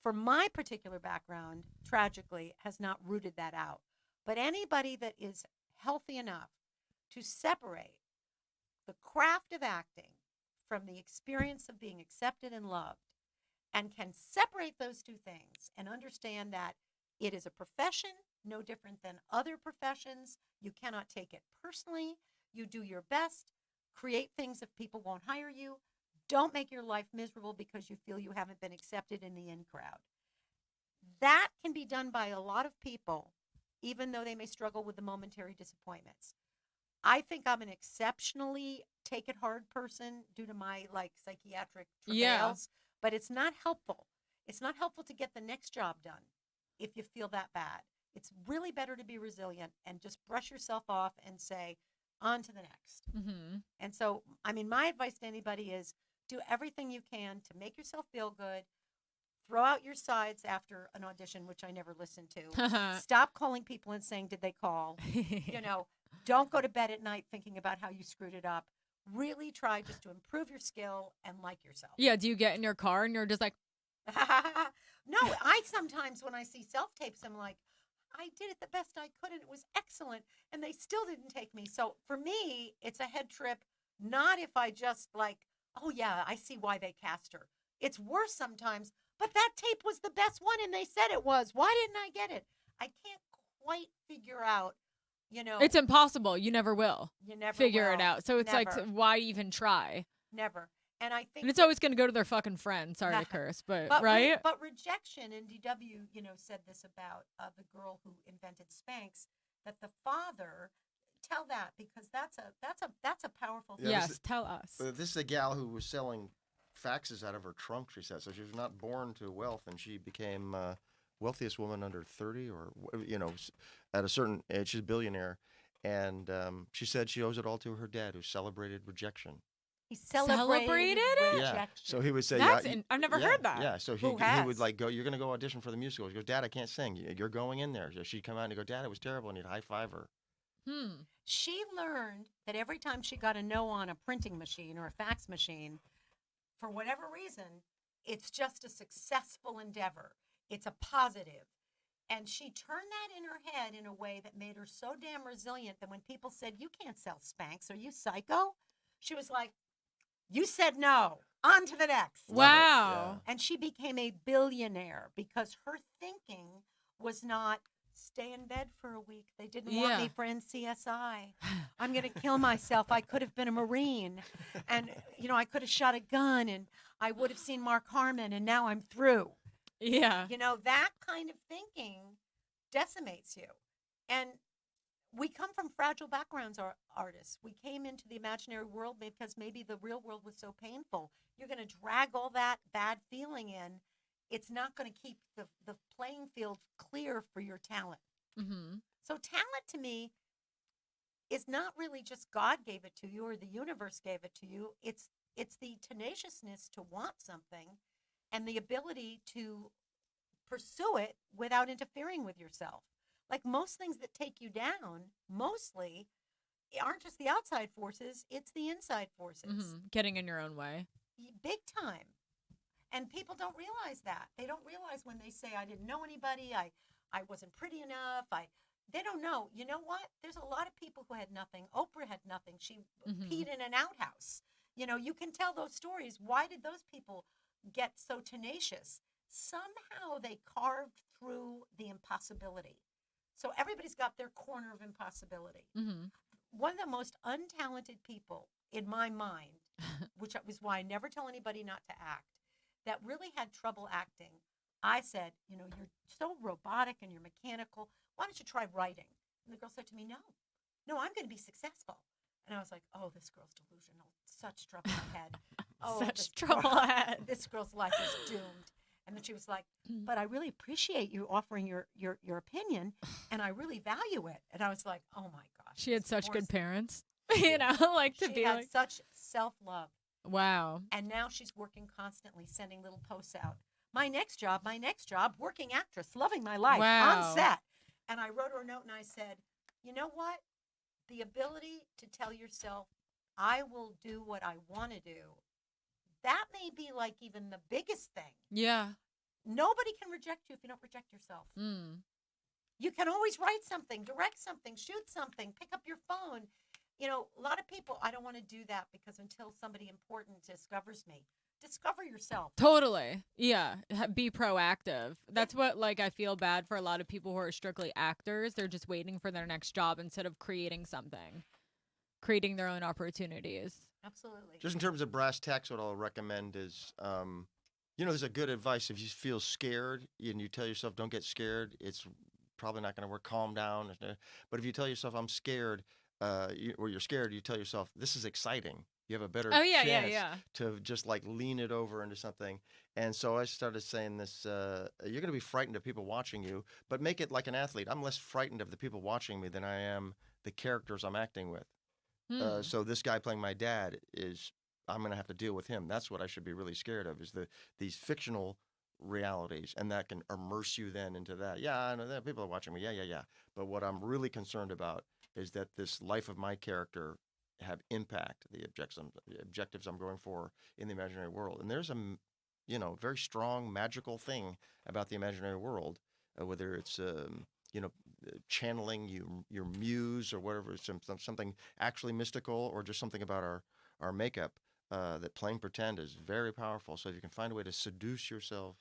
for my particular background, tragically, has not rooted that out. But anybody that is healthy enough to separate the craft of acting from the experience of being accepted and loved and can separate those two things and understand that it is a profession no different than other professions. You cannot take it personally. You do your best. Create things if people won't hire you. Don't make your life miserable because you feel you haven't been accepted in the in crowd. That can be done by a lot of people, even though they may struggle with the momentary disappointments. I think I'm an exceptionally take it hard person due to my psychiatric travails, but it's not helpful. It's not helpful to get the next job done if you feel that bad. It's really better to be resilient and just brush yourself off and say, on to the next. And so, I mean, my advice to anybody is do everything you can to make yourself feel good. Throw out your sides after an audition, which I never listened to. Stop calling people and saying, did they call? Don't go to bed at night thinking about how you screwed it up. Really try just to improve your skill and like yourself. Yeah. Do you get in your car and you're just like, No, I sometimes when I see self-tapes, I'm like, I did it the best I could and it was excellent. And they still didn't take me. So for me, it's a head trip. Not if I just oh yeah, I see why they cast her. It's worse sometimes, but that tape was the best one and they said it was. Why didn't I get it? I can't quite figure out, It's impossible. You never will. You never figure will. it out. So it's Never. why even try? Never. And I think And it's always going to go to their fucking friend. Sorry to curse, but right? But rejection, and D.W. Said this about the girl who invented Spanx, that the father tell that because that's a powerful thing. Yes, tell us. This is a gal who was selling faxes out of her trunk, she said. So she was not born to wealth, and she became wealthiest woman under 30 or, at a certain age. She's a billionaire. And she said she owes it all to her dad, who celebrated rejection. He celebrated it? rejection. Yeah. So he would say, I've never heard that. Yeah. So he would go, you're going to go audition for the musical. He goes, Dad, I can't sing. You're going in there. So she'd come out and go, Dad, it was terrible. And he'd high five her. She learned that every time she got a no on a printing machine or a fax machine, for whatever reason, it's just a successful endeavor. It's a positive. And she turned that in her head in a way that made her so damn resilient that when people said, you can't sell Spanx, are you psycho? She was like, you said no. On to the next. Wow. Yeah. And she became a billionaire because her thinking was not stay in bed for a week. They didn't want me for NCSI. I'm going to kill myself. I could have been a Marine. And, I could have shot a gun and I would have seen Mark Harmon and now I'm through. Yeah. That kind of thinking decimates you. And we come from fragile backgrounds, artists. We came into the imaginary world because maybe the real world was so painful. You're going to drag all that bad feeling in. It's not going to keep the playing field clear for your talent. Mm-hmm. So talent to me is not really just God gave it to you or the universe gave it to you. It's the tenaciousness to want something and the ability to pursue it without interfering with yourself. Like most things that take you down, mostly, aren't just the outside forces, it's the inside forces. Mm-hmm. Getting in your own way. Big time. And people don't realize that. They don't realize when they say, I didn't know anybody, I wasn't pretty enough, they don't know. You know what? There's a lot of people who had nothing. Oprah had nothing. She peed in an outhouse. You can tell those stories. Why did those people get so tenacious? Somehow they carved through the impossibility. So everybody's got their corner of impossibility. Mm-hmm. One of the most untalented people in my mind, which was why I never tell anybody not to act, that really had trouble acting, I said, you're so robotic and you're mechanical. Why don't you try writing? And the girl said to me, no, I'm going to be successful. And I was like, oh, this girl's delusional. Such trouble ahead. Oh, Such trouble ahead. This girl's life is doomed. And then she was like, but I really appreciate you offering your opinion, and I really value it. And I was like, oh, my gosh. She had such good parents, she be had like. such self-love. Wow. And now she's working constantly, sending little posts out. My next job, working actress, loving my life on set. And I wrote her a note and I said, you know what? The ability to tell yourself, I will do what I want to do. That may be like even the biggest thing. Yeah. Nobody can reject you if you don't reject yourself. Mm. You can always write something, direct something, shoot something, pick up your phone. A lot of people, I don't want to do that because until somebody important discovers me. Discover yourself. Totally. Yeah. Be proactive. That's what I feel bad for a lot of people who are strictly actors. They're just waiting for their next job instead of creating something, creating their own opportunities. Absolutely. Just in terms of brass tacks, what I'll recommend is, there's a good advice. If you feel scared and you tell yourself, don't get scared, it's probably not going to work. Calm down. But if you tell yourself, I'm scared, or you're scared, you tell yourself, this is exciting. You have a better chance to just lean it over into something. And so I started saying this, you're going to be frightened of people watching you, but make it like an athlete. I'm less frightened of the people watching me than I am the characters I'm acting with. So this guy playing my dad I'm going to have to deal with him. That's what I should be really scared of, is these fictional realities, and that can immerse you then into that. Yeah, I know that people are watching me. Yeah. But what I'm really concerned about is that this life of my character have impact the objectives I'm going for in the imaginary world. And there's a very strong magical thing about the imaginary world, whether it's channeling your muse or whatever, something actually mystical, or just something about our makeup, that playing pretend is very powerful. So if you can find a way to seduce yourself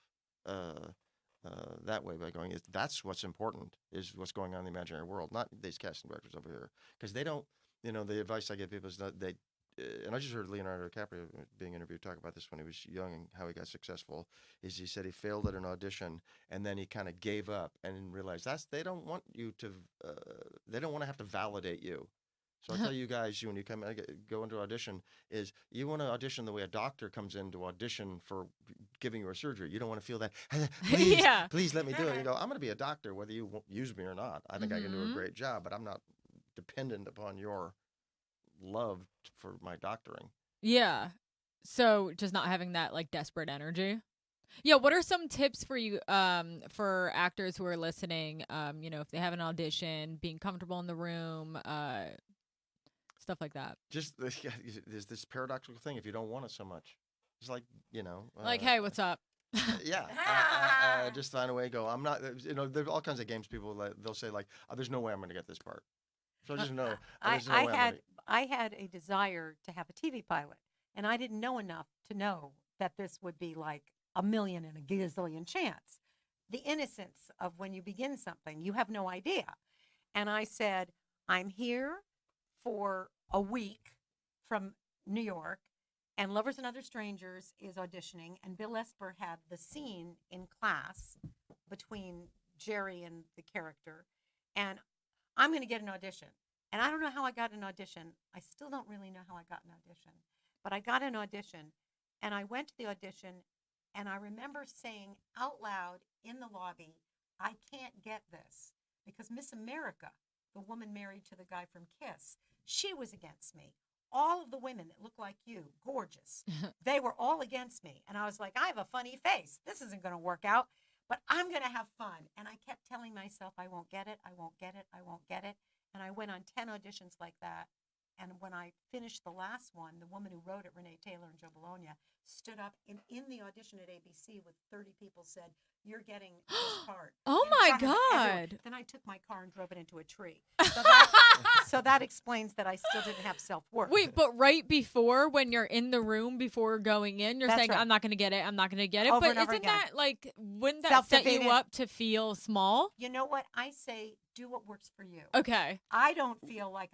that way by going, that's what's important, is what's going on in the imaginary world, not these casting directors over here. Because they don't, the advice I give people is that and I just heard Leonardo DiCaprio being interviewed talk about this when he was young and how he got successful, is he said he failed at an audition and then he kind of gave up and realized they don't want you to, they don't want to have to validate you. So I tell you guys, when you go into audition, is you want to audition the way a doctor comes in to audition for giving you a surgery. You don't want to feel that, please let me do it. You go, I'm going to be a doctor whether you use me or not. I think I can do a great job, but I'm not dependent upon your love for my doctoring. Yeah. So just not having that desperate energy. Yeah. What are some tips for you, for actors who are listening? If they have an audition, being comfortable in the room, stuff like that. Just there's this paradoxical thing. If you don't want it so much, it's hey, what's up? Just find a way to go. I'm not. There's all kinds of games. People they'll say there's no way I'm going to get this part. So just know. I had a desire to have a TV pilot, and I didn't know enough to know that this would be like a million and a gazillion chance. the innocence of when you begin something. You have no idea. And I said, I'm here for a week from New York, and Lovers and Other Strangers is auditioning, and Bill Esper had the scene in class between Jerry and the character, and I'm going to get an audition. And I don't know how I got an audition. I still don't really know how I got an audition, but I got an audition, and I went to the audition, and I remember saying out loud in the lobby, I can't get this, because Miss America, the woman married to the guy from Kiss, she was against me. All of the women that look like you, gorgeous, they were all against me. And I was like, I have a funny face. This isn't going to work out, but I'm going to have fun. And I kept telling myself, I won't get it. I won't get it. I won't get it. And I went on 10 auditions like that. And when I finished the last one, the woman who wrote it, Renee Taylor and Joe Bologna, stood up in the audition at ABC with 30 people, said, you're getting this part. Oh in my front of everyone. God. Then I took my car and drove it into a tree. So that explains that I still didn't have self-worth. Wait, but right before, when you're in the room before going in, you're That's saying, right. I'm not going to get it. I'm not going to get it. Over But and over isn't again. that like, wouldn't that set you Self-defeating. up to feel small? You know what? I say do what works for you. Okay. I don't feel like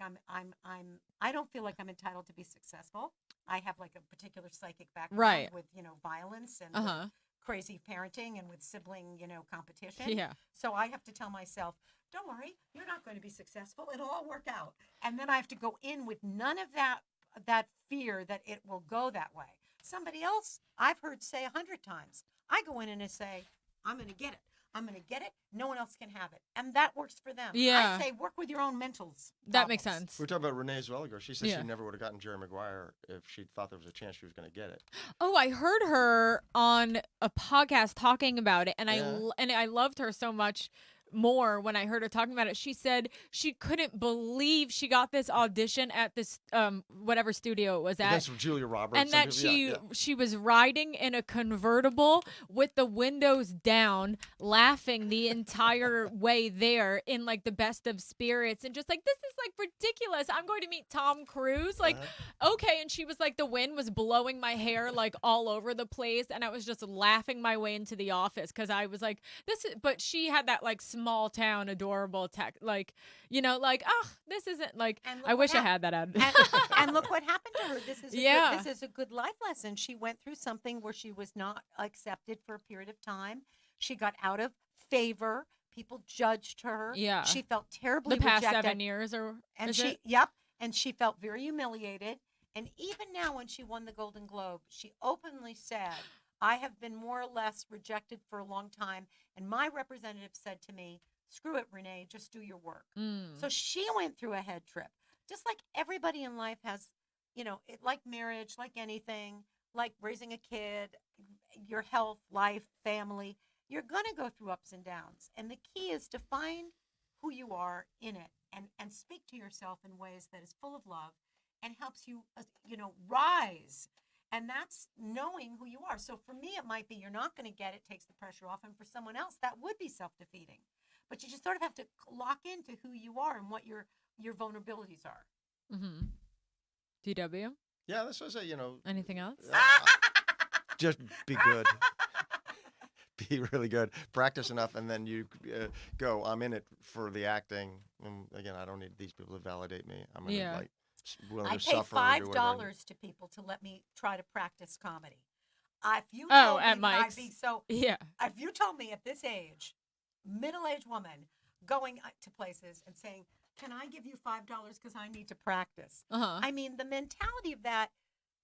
I don't feel like I'm entitled to be successful. I have like a particular psychic background Right. with, violence and with Uh-huh. crazy parenting and with sibling, competition. Yeah. So I have to tell myself, don't worry, you're not going to be successful. It'll all work out. And then I have to go in with none of that fear that it will go that way. Somebody else I've heard say 100 times, I go in and I say, I'm going to get it. I'm going to get it. No one else can have it. And that works for them. Yeah. I say work with your own mentals. That makes problems. sense. We're talking about Renee Zellweger. She said Yeah. she never would have gotten Jerry Maguire if she thought there was a chance she was going to get it. Oh, I heard her on a podcast talking about it, and Yeah. I loved her so much more when I heard her talking about it. She said she couldn't believe she got this audition at this whatever studio it was at. That's Julia Roberts. And that she was riding in a convertible with the windows down, laughing the entire way there in like the best of spirits, and just like, this is like ridiculous. I'm going to meet Tom Cruise. Like, okay. And she was like, the wind was blowing my hair like all over the place, and I was just laughing my way into the office because I was like, this is. But she had that like small town adorable tech, like, like, oh, this isn't like. And look I what wish I had that out. and look what happened to her. This is this is a good life lesson. She went through something where she was not accepted for a period of time. She got out of favor. People judged her. Yeah. She felt terribly The past rejected. 7 years, or And is she, it? yep, and she felt very humiliated. And even now, when she won the Golden Globe, she openly said, I have been more or less rejected for a long time. And my representative said to me, screw it, Renee, just do your work. So she went through a head trip. Just like everybody in life has, like marriage, like anything, like raising a kid, your health, life, family. You're going to go through ups and downs. And the key is to find who you are in it and speak to yourself in ways that is full of love and helps you, rise. And that's knowing who you are. So for me, it might be you're not going to get it, takes the pressure off. And for someone else, that would be self-defeating. But you just sort of have to lock into who you are and what your vulnerabilities are. Mm-hmm. DW? Yeah, that's what I say, Anything else? Just be good. Be really good. Practice enough, and then you go, I'm in it for the acting. And again, I don't need these people to validate me. I'm going to willing I to pay suffer. or do whatever I need. $5 to people to let me try to practice comedy. If you told at me that Mike's? I'd be so, Yeah. if you told me at this age, middle-aged woman going to places and saying, can I give you $5 because I need to practice? Uh-huh. I mean, the mentality of that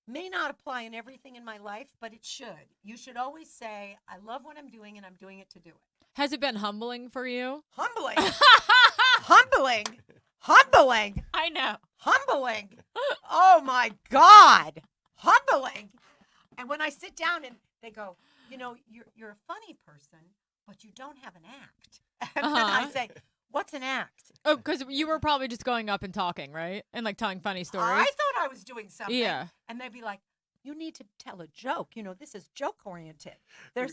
may not apply in everything in my life, but it should. You should always say, I love what I'm doing and I'm doing it to do it. Has it been humbling for you? Humbling. Humbling. Humbling. I know. Humbling. Oh my God. Humbling. And when I sit down and they go, you're a funny person, but you don't have an act. And then I say, what's an act? Oh, because you were probably just going up and talking, right? And like telling funny stories. I thought I was doing something. Yeah. And they'd be like, you need to tell a joke. This is joke oriented. A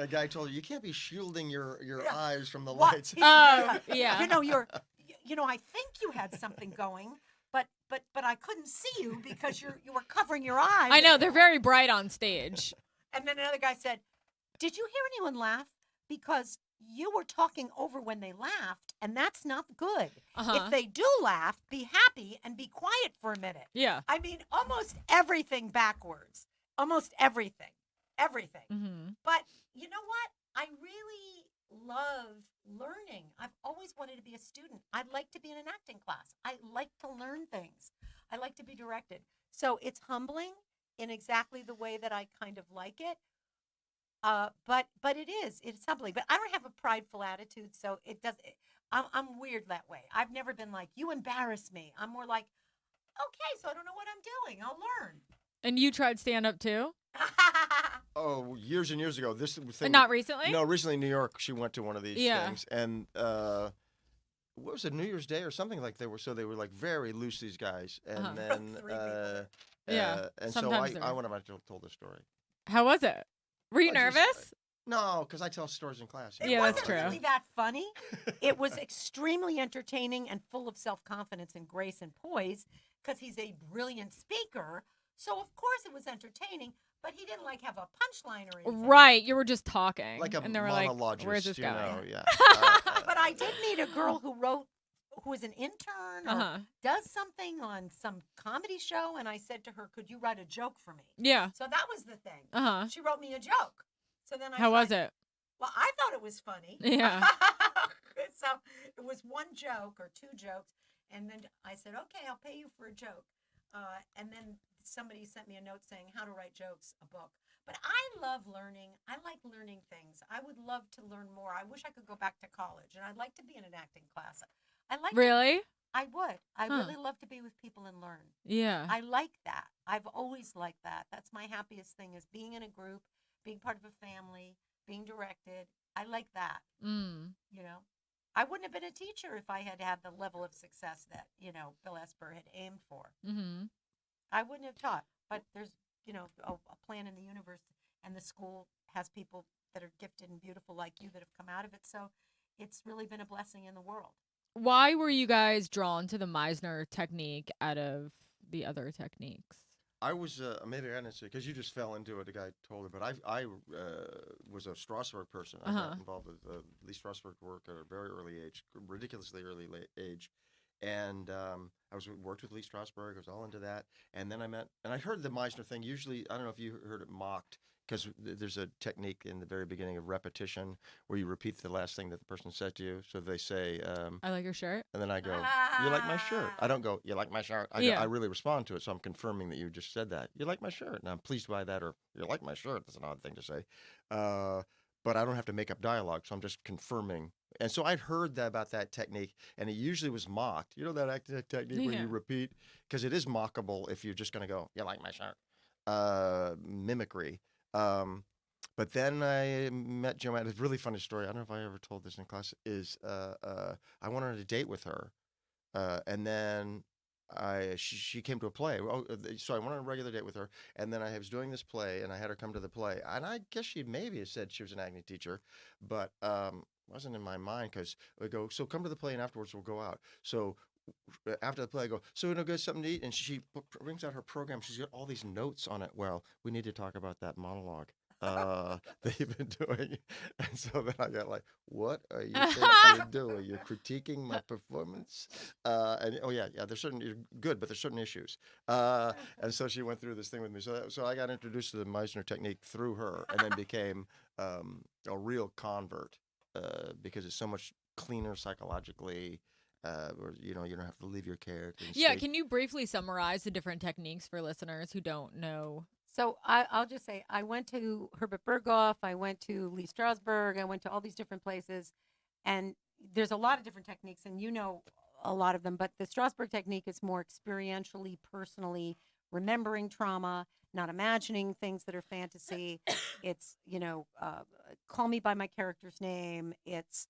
guy told her, you can't be shielding your eyes from the What? lights. Oh, yeah. I think you had something going, but I couldn't see you because you were covering your eyes. I know. They're very bright on stage. And then another guy said, Did you hear anyone laugh? Because you were talking over when they laughed, and that's not good. If they do laugh, be happy and be quiet for a minute. Yeah. I mean, almost everything backwards. Almost everything. Everything. Mm-hmm. But you know what? I really love learning. I've always wanted to be a student. I'd like to be in an acting class. I like to learn things. I like to be directed. So it's humbling in exactly the way that I kind of like it. But it's humbling. But I don't have a prideful attitude, so it does. I'm weird that way. I've never been like, you embarrass me. I'm more like, okay, so I don't know what I'm doing. I'll learn. And you tried stand up too? Oh, years and years ago. This thing. Not recently? No, recently in New York, she went to one of these Yeah. things, and what was it, New Year's Day or something like they were like very loose, these guys, and then Three people. Yeah, and so sometimes I went up and told the story. How was it? Were you I just- nervous? No, because I tell stories in class. It Yeah, that's wasn't true. really that funny. It was extremely entertaining and full of self-confidence and grace and poise because he's a brilliant speaker. So of course it was entertaining, but he didn't like have a punchline or anything. Right, you were just talking. Like a and they were monologist, like, where's this you going? know, yeah. But I did meet a girl who was an intern or does something on some comedy show, and I said to her, "Could you write a joke for me?" Yeah. So that was the thing. Uh-huh. She wrote me a joke. So then How was it? Well, I thought it was funny. Yeah. So it was one joke or two jokes, and then I said, "Okay, I'll pay you for a joke." And then somebody sent me a note saying how to write jokes, a book. But I love learning. I like learning things. I would love to learn more. I wish I could go back to college, and I'd like to be in an acting class. I like. Really? I would. I Huh. really love to be with people and learn. Yeah. I like that. I've always liked that. That's my happiest thing is being in a group, being part of a family, being directed. I like that. You know, I wouldn't have been a teacher if I had had the level of success that, Bill Esper had aimed for. Mm-hmm. I wouldn't have taught, but there's, a plan in the universe, and the school has people that are gifted and beautiful like you that have come out of it. So it's really been a blessing in the world. Why were you guys drawn to the Meisner technique out of the other techniques? I was maybe I didn't say because you just fell into it. The guy told her, but I was a Strasburg person. I got involved with Lee Strasburg work at a very early age, ridiculously early age, and I worked with Lee Strasburg. I was all into that, and then I heard the Meisner thing. Usually, I don't know if you heard it mocked because there's a technique in the very beginning of repetition where you repeat the last thing that the person said to you. So they say, I like your shirt. and then I go, "You like my shirt?" I don't go, "You like my shirt?" I really respond to it, so I'm confirming that you just said that. "You like my shirt?" And I'm pleased by that, or "You like my shirt?" That's an odd thing to say. But I don't have to make up dialogue, so I'm just confirming. And so I'd heard about that technique, and it usually was mocked. You know that acting technique where you repeat? Because it is mockable if you're just going to go, "You like my shirt?" Mimicry. But then I met Joanne. It's a really funny story. I don't know if I ever told this in class. I went on a date with her, and then she came to a play. So I went on a regular date with her, and then I was doing this play, and I had her come to the play. And I guess she maybe said she was an acting teacher, but wasn't in my mind because we go, "So come to the play, and afterwards we'll go out." So after the play, I go, "So we don't get something to eat?" And she brings out her program. She's got all these notes on it. "Well, we need to talk about that monologue that you've been doing." And so then I got like, "What are you thinking you're doing? You're critiquing my performance?" And there's you're good, but there's certain issues. And so she went through this thing with me. So I got introduced to the Meisner technique through her, and then became a real convert because it's so much cleaner psychologically. Or you don't have to leave your character. Yeah, can you briefly summarize the different techniques for listeners who don't know? So I'll just say I went to Herbert Berghoff, I went to Lee Strasberg, I went to all these different places, and there's a lot of different techniques, and you know a lot of them, but the Strasburg technique is more experientially, personally remembering trauma, not imagining things that are fantasy. It's, call me by my character's name. It's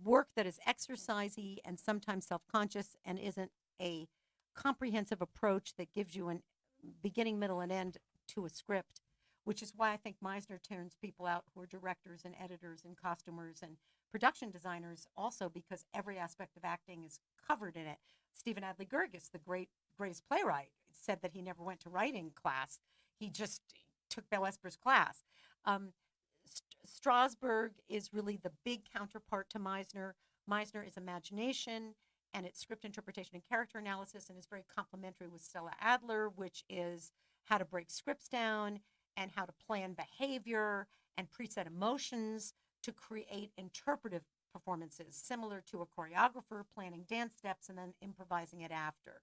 work that is exercisey and sometimes self-conscious and isn't a comprehensive approach that gives you an beginning, middle, and end to a script, which is why I think Meisner turns people out who are directors and editors and costumers and production designers also, because every aspect of acting is covered in it. Stephen Adly Gurgis, the greatest playwright, said that he never went to writing class. He just took Belle Esper's class. Strasburg is really the big counterpart to Meisner. Meisner is imagination, and it's script interpretation and character analysis, and is very complementary with Stella Adler, which is how to break scripts down and how to plan behavior and preset emotions to create interpretive performances, similar to a choreographer planning dance steps and then improvising it after.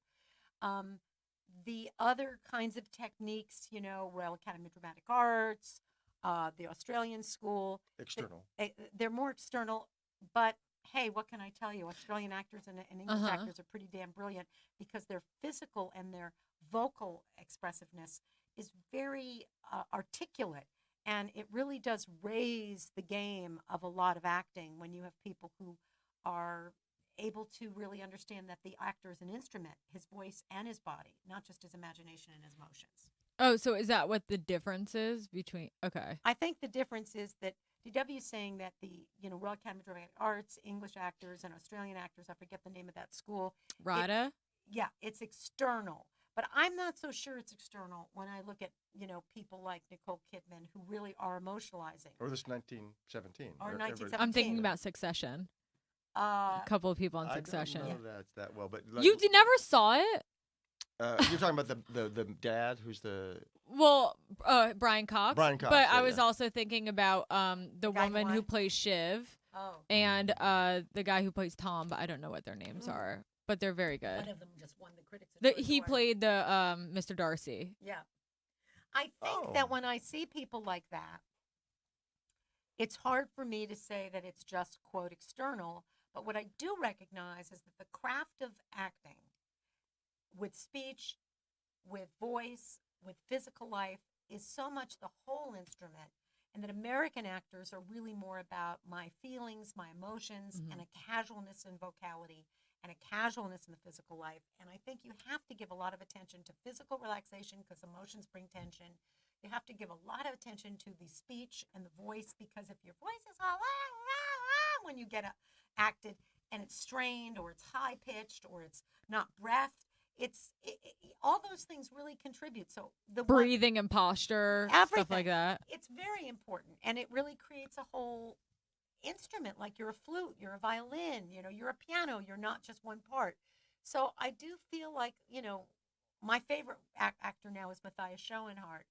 The other kinds of techniques, Royal Academy of Dramatic Arts, the Australian school. External. They're more external, but hey, what can I tell you? Australian actors and English actors are pretty damn brilliant because their physical and their vocal expressiveness is very articulate. And it really does raise the game of a lot of acting when you have people who are able to really understand that the actor is an instrument, his voice and his body, not just his imagination and his motions. Oh, so is that what the difference is between? Okay. I think the difference is that D.W. is saying that the Royal Academy of Dramatic Arts, English actors and Australian actors, I forget the name of that school. RADA? It's external. But I'm not so sure it's external when I look at, people like Nicole Kidman who really are emotionalizing. Or this 1917. Or 1917. I'm thinking about Succession. A couple of people on Succession. I don't know that well, but You never saw it? You're talking about the dad who's the Brian Cox. Brian Cox. But I was also thinking about the guy woman who who plays Shiv and the guy who plays Tom, but I don't know what their names are. But they're very good. One of them just won the Critics' Choice He Award. played the Mr. Darcy. Yeah. I think that when I see people like that, it's hard for me to say that it's just, quote, external. But what I do recognize is that the craft of acting with speech, with voice, with physical life is so much the whole instrument. And that American actors are really more about my feelings, my emotions, and a casualness in vocality and a casualness in the physical life. And I think you have to give a lot of attention to physical relaxation because emotions bring tension. You have to give a lot of attention to the speech and the voice because if your voice is all when you get acted and it's strained or it's high pitched or it's not breathed, all those things really contribute. So the breathing and posture, stuff like that. It's very important, and it really creates a whole instrument. Like you're a flute, you're a violin, you're a piano. You're not just one part. So I do feel like my favorite actor now is Matthias Schoenhardt.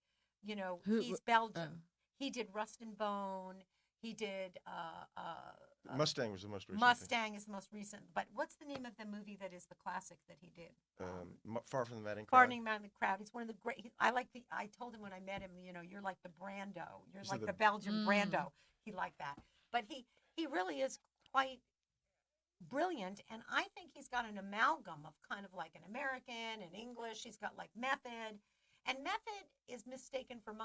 He's Belgian. He did Rust and Bone. He did Mustang was the most recent. Mustang is the most recent. But what's the name of the movie that is the classic that he did? Far from the Madding Crowd. Far from the Madding Crowd. He's one of the great. I told him when I met him, you're like the Brando. You're like the Belgian Brando. He liked that. But he really is quite brilliant, and I think he's got an amalgam of kind of like an American and English. He's got like method. And method is mistaken for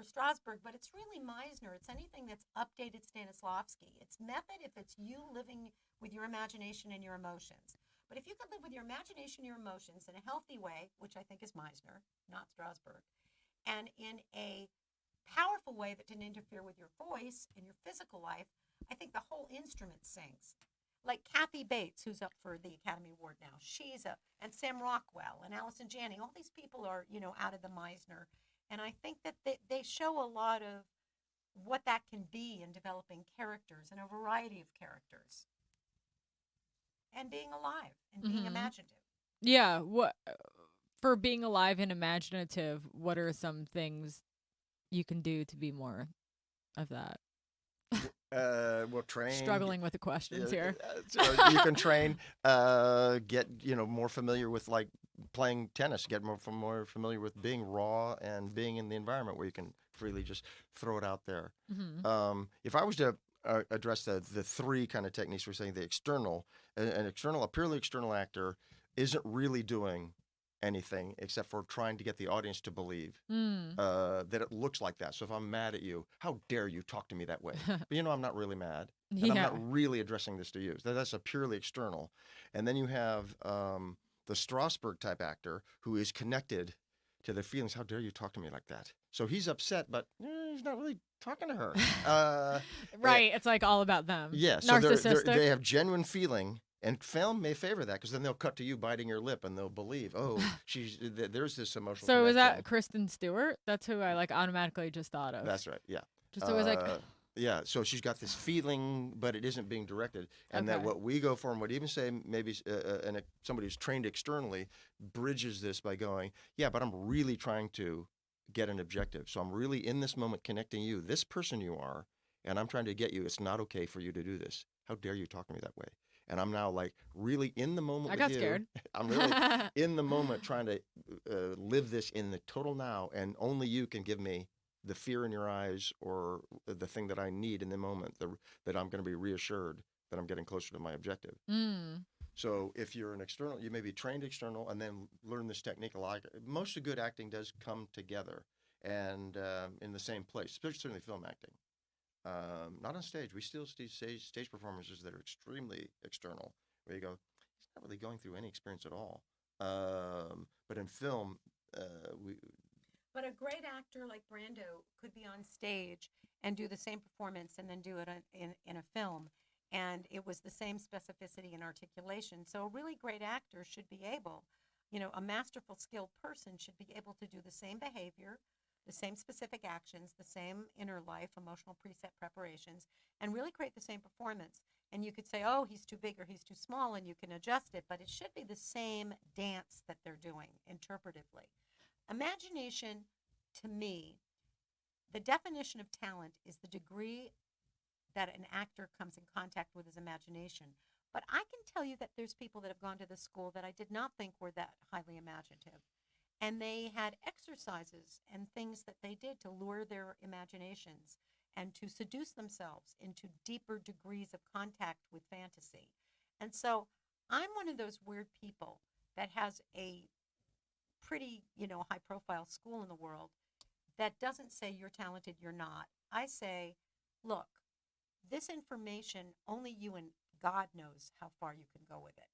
Strasburg, but it's really Meisner. It's anything that's updated Stanislavski. It's method if it's you living with your imagination and your emotions. But if you could live with your imagination and your emotions in a healthy way, which I think is Meisner, not Strasburg, and in a powerful way that didn't interfere with your voice and your physical life, I think the whole instrument sings. Like Kathy Bates, who's up for the Academy Award now. And Sam Rockwell and Allison Janney. All these people are, out of the Meisner. And I think that they show a lot of what that can be in developing characters and a variety of characters. And being alive and being imaginative. Yeah. For being alive and imaginative, what are some things you can do to be more of that? Train. Struggling with the questions here. So you can train, get more familiar with like playing tennis, get more familiar with being raw and being in the environment where you can freely just throw it out there. If I was to address the three kind of techniques we're saying, the external, a purely external actor isn't really doing anything except for trying to get the audience to believe that it looks like that. So if I'm mad at you, how dare you talk to me that way? But I'm not really mad. And I'm not really addressing this to you. That's a purely external. And then you have the Strasburg type actor who is connected to their feelings. How dare you talk to me like that? So he's upset, but he's not really talking to her. Right. It's like all about them. Yeah. So narcissistic. they have genuine feeling, And film may favor that because then they'll cut to you biting your lip and they'll believe, oh, there's this emotional So was that connection. Kristen Stewart? That's who I like automatically just thought of. That's right. Yeah. Just always like. Yeah, so she's got this feeling, but it isn't being directed. And that what we go for and would even say maybe somebody who's trained externally bridges this by going, yeah, but I'm really trying to get an objective. So I'm really in this moment connecting you, this person you are, and I'm trying to get you. It's not okay for you to do this. How dare you talk to me that way? And I'm now like really in the moment. I got scared. I'm really in the moment trying to live this in the total now, and only you can give me the fear in your eyes or the thing that I need in the moment, that I'm going to be reassured that I'm getting closer to my objective. So if you're an external, you may be trained external and then learn this technique a lot. Most of good acting does come together and in the same place, especially certainly film acting. Not on stage. We still see stage performances that are extremely external, where you go, he's not really going through any experience at all. But in film, But a great actor like Brando could be on stage and do the same performance and then do it in a film. And it was the same specificity and articulation. So a really great actor should be able, a masterful, skilled person should be able to do the same behavior, the same specific actions, the same inner life, emotional preset preparations, and really create the same performance. And you could say, oh, he's too big or he's too small, and you can adjust it, but it should be the same dance that they're doing interpretively. Imagination, to me, the definition of talent is the degree that an actor comes in contact with his imagination. But I can tell you that there's people that have gone to this school that I did not think were that highly imaginative. And they had exercises and things that they did to lure their imaginations and to seduce themselves into deeper degrees of contact with fantasy. And so I'm one of those weird people that has a pretty, high-profile school in the world that doesn't say you're talented, you're not. I say, look, this information, only you and God knows how far you can go with it.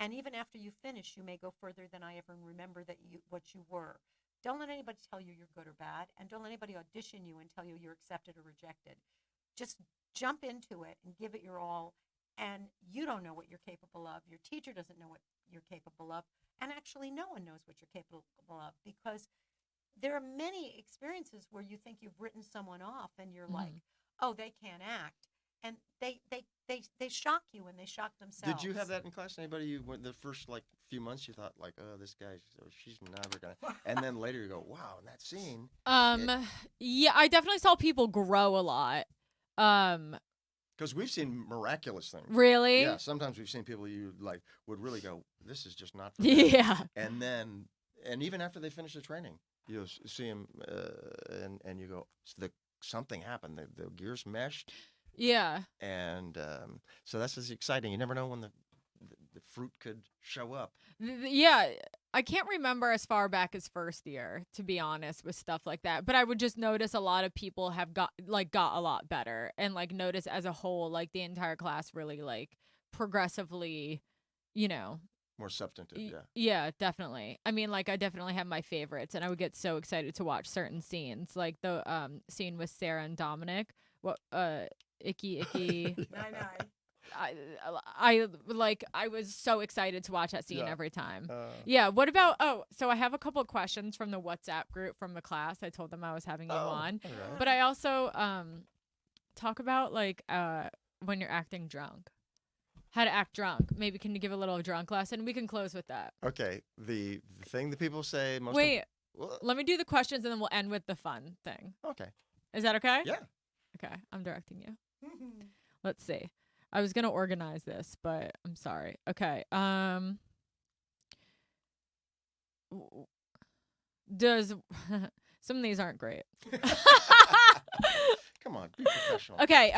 And even after you finish, you may go further than I ever remember what you were. Don't let anybody tell you you're good or bad, and don't let anybody audition you and tell you you're accepted or rejected. Just jump into it and give it your all, and you don't know what you're capable of. Your teacher doesn't know what you're capable of, and actually no one knows what you're capable of, because there are many experiences where you think you've written someone off and you're like, oh, they can't act. And they shock you and they shock themselves. Did you have that in class? Anybody the first few months you thought oh, this guy, she's never gonna, and then later you go, wow, in that scene. Yeah, I definitely saw people grow a lot. Because we've seen miraculous things. Really? Yeah. Sometimes we've seen people you would really go, this is just not for them. Yeah. And even after they finish the training, you'll see them and you go, something happened. The gears meshed. Yeah. And so that's just exciting. You never know when the fruit could show up. Yeah. I can't remember as far back as first year, to be honest, with stuff like that. But I would just notice a lot of people have got a lot better, and notice as a whole, the entire class really progressively, more substantive. Yeah. Yeah, definitely. I mean, I definitely have my favorites, and I would get so excited to watch certain scenes, like the scene with Sarah and Dominic. What Icky. I was so excited to watch that scene every time. Yeah. What about, so I have a couple of questions from the WhatsApp group from the class. I told them I was having you on. Right. But I also talk about when you're acting drunk. How to act drunk. Maybe can you give a little drunk lesson? We can close with that. Okay. The thing that people say most. Wait. Let me do the questions and then we'll end with the fun thing. Okay. Is that okay? Yeah. Okay. I'm directing you. Let's see. I was gonna organize this, but I'm sorry. Okay. Does some of these aren't great. Come on, be professional. Okay.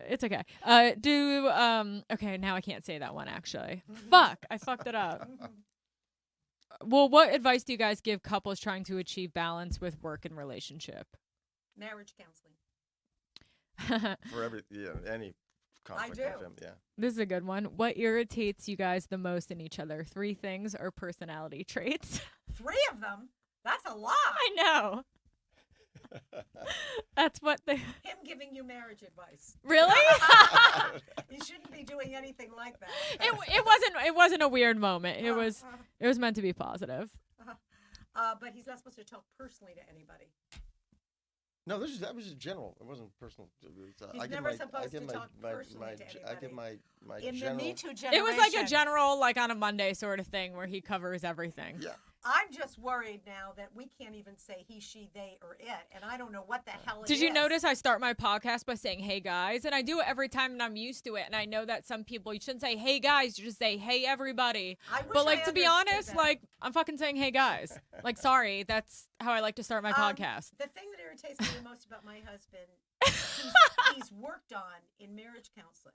It's okay. Okay. Now I can't say that one actually. Fuck. I fucked it up. Well, what advice do you guys give couples trying to achieve balance with work and relationship? Marriage counseling. For any conflict. I do. Yeah. This is a good one. What irritates you guys the most in each other? 3 things or personality traits? 3 of them? That's a lot. I know. That's what they... Him giving you marriage advice. Really? You shouldn't be doing anything like that. It wasn't a weird moment. It was meant to be positive. But he's not supposed to talk personally to anybody. No, that was general. It wasn't personal. He's never supposed to talk personally to anybody. I give my In general. the Me Too generation. It was like a general, like on a Monday sort of thing where he covers everything. Yeah. I'm just worried now that we can't even say he, she, they, or it, and I don't know what the hell it is. Did you notice I start my podcast by saying, hey, guys? And I do it every time, and I'm used to it. And I know that some people, you shouldn't say, hey, guys. You just say, hey, everybody. But, like, to be honest, like, I'm fucking saying, hey, guys. Like, sorry, that's how I like to start my podcast. The thing that irritates me the most about my husband, he's worked on in marriage counseling.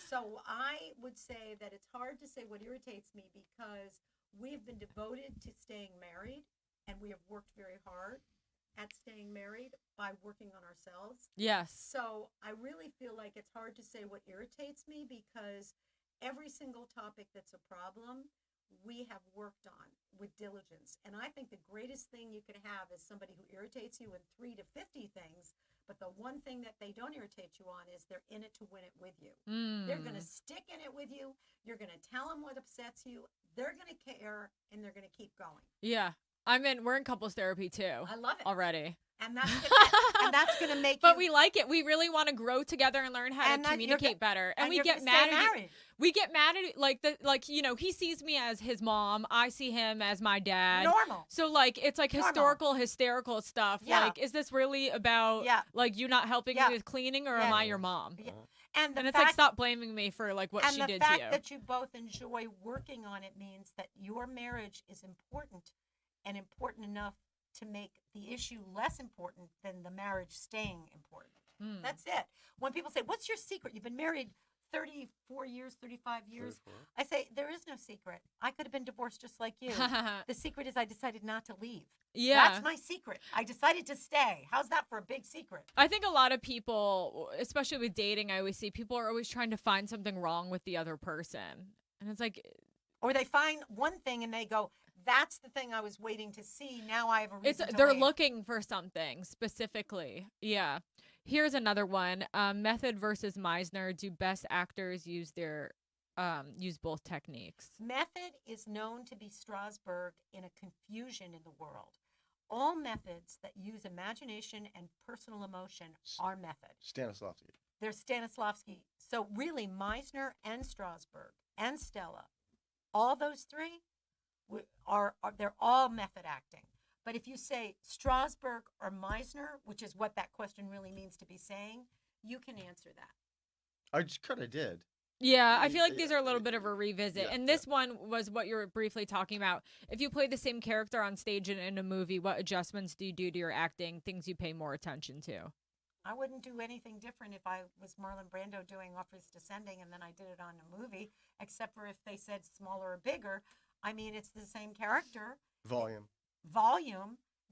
So I would say that it's hard to say what irritates me because we've been devoted to staying married, and we have worked very hard at staying married by working on ourselves. Yes. So I really feel like it's hard to say what irritates me because every single topic that's a problem, we have worked on with diligence. And I think the greatest thing you can have is somebody who irritates you in 3 to 50 things, but the one thing that they don't irritate you on is they're in it to win it with you. They're going to stick in it with you. You're going to tell them what upsets you. They're going to care, and they're going to keep going. Yeah. We're in couples therapy too. I love it. Already. And that's going to make But we like it. We really want to grow together and learn how And to that communicate better. And we you're get gonna mad stay at married. we get mad at he sees me as his mom. I see him as my dad. Normal. So like it's like Normal. hysterical stuff. Yeah. Like, is this really about like you not helping Yeah. me with cleaning, or Yeah. am I your mom? Yeah. And And it's like, stop blaming me for like what she did to And the fact you. that you both enjoy working on it means that your marriage is important and important enough to make the issue less important than the marriage staying important. That's it. When people say, what's your secret? You've been married 34 years, 35 years. 34. I say, there is no secret. I could have been divorced just like you. The secret is I decided not to leave. Yeah. That's my secret. I decided to stay. How's that for a big secret? I think a lot of people, especially with dating, I always see people are always trying to find something wrong with the other person. And it's like, or they find one thing and they go, that's the thing I was waiting to see. Now I have a reason to they're leave. looking for something specifically. Yeah. Here's another one. Method versus Meisner. Do best actors use both techniques? Method is known to be Strasburg in a confusion in the world. All methods that use imagination and personal emotion are method. Stanislavski. They're Stanislavski. So really, Meisner and Strasburg and Stella, all those three they're all method acting. But if you say Strasburg or Meisner, which is what that question really means to be saying, you can answer that. I just kind of did. Yeah, I feel like these are a little bit of a revisit. Yeah, and this one was what you were briefly talking about. If you play the same character on stage and in a movie, what adjustments do you do to your acting, things you pay more attention to? I wouldn't do anything different if I was Marlon Brando doing Office Descending and then I did it on a movie, except for if they said smaller or bigger. I mean, it's the same character. Volume.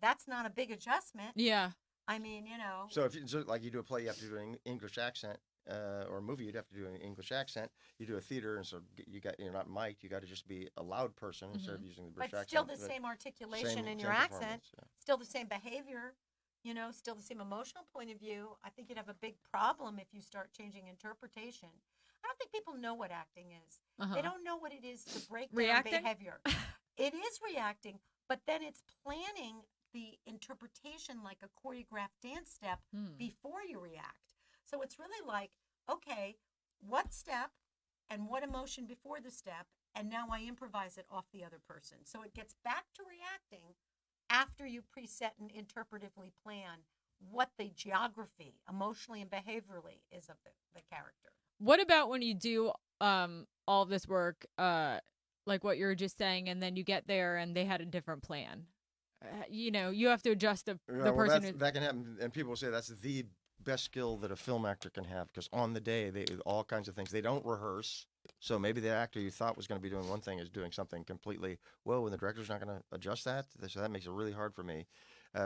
That's not a big adjustment. Yeah. I mean, So if like you do a play, you have to do an English accent, or a movie, you'd have to do an English accent. You do a theater, and so you're not mic'd. You got to just be a loud person instead of using the British but accent. still the same articulation same in your accent, performance, yeah. still the same behavior, still the same emotional point of view. I think you'd have a big problem if you start changing interpretation. I don't think people know what acting is. They don't know what it is to break down Reacting? behavior. It is reacting, but then it's planning the interpretation like a choreographed dance step before you react. So it's really like, okay, what step and what emotion before the step, and now I improvise it off the other person. So it gets back to reacting after you preset and interpretively plan what the geography, emotionally and behaviorally, is of the character. What about when you do all of this work, like what you were just saying, and then you get there and they had a different plan? You have to adjust the person. That can happen, and people say that's the best skill that a film actor can have, because on the day they all kinds of things. They don't rehearse, so maybe the actor you thought was going to be doing one thing is doing something completely. Whoa, and the director's not going to adjust that, so that makes it really hard for me.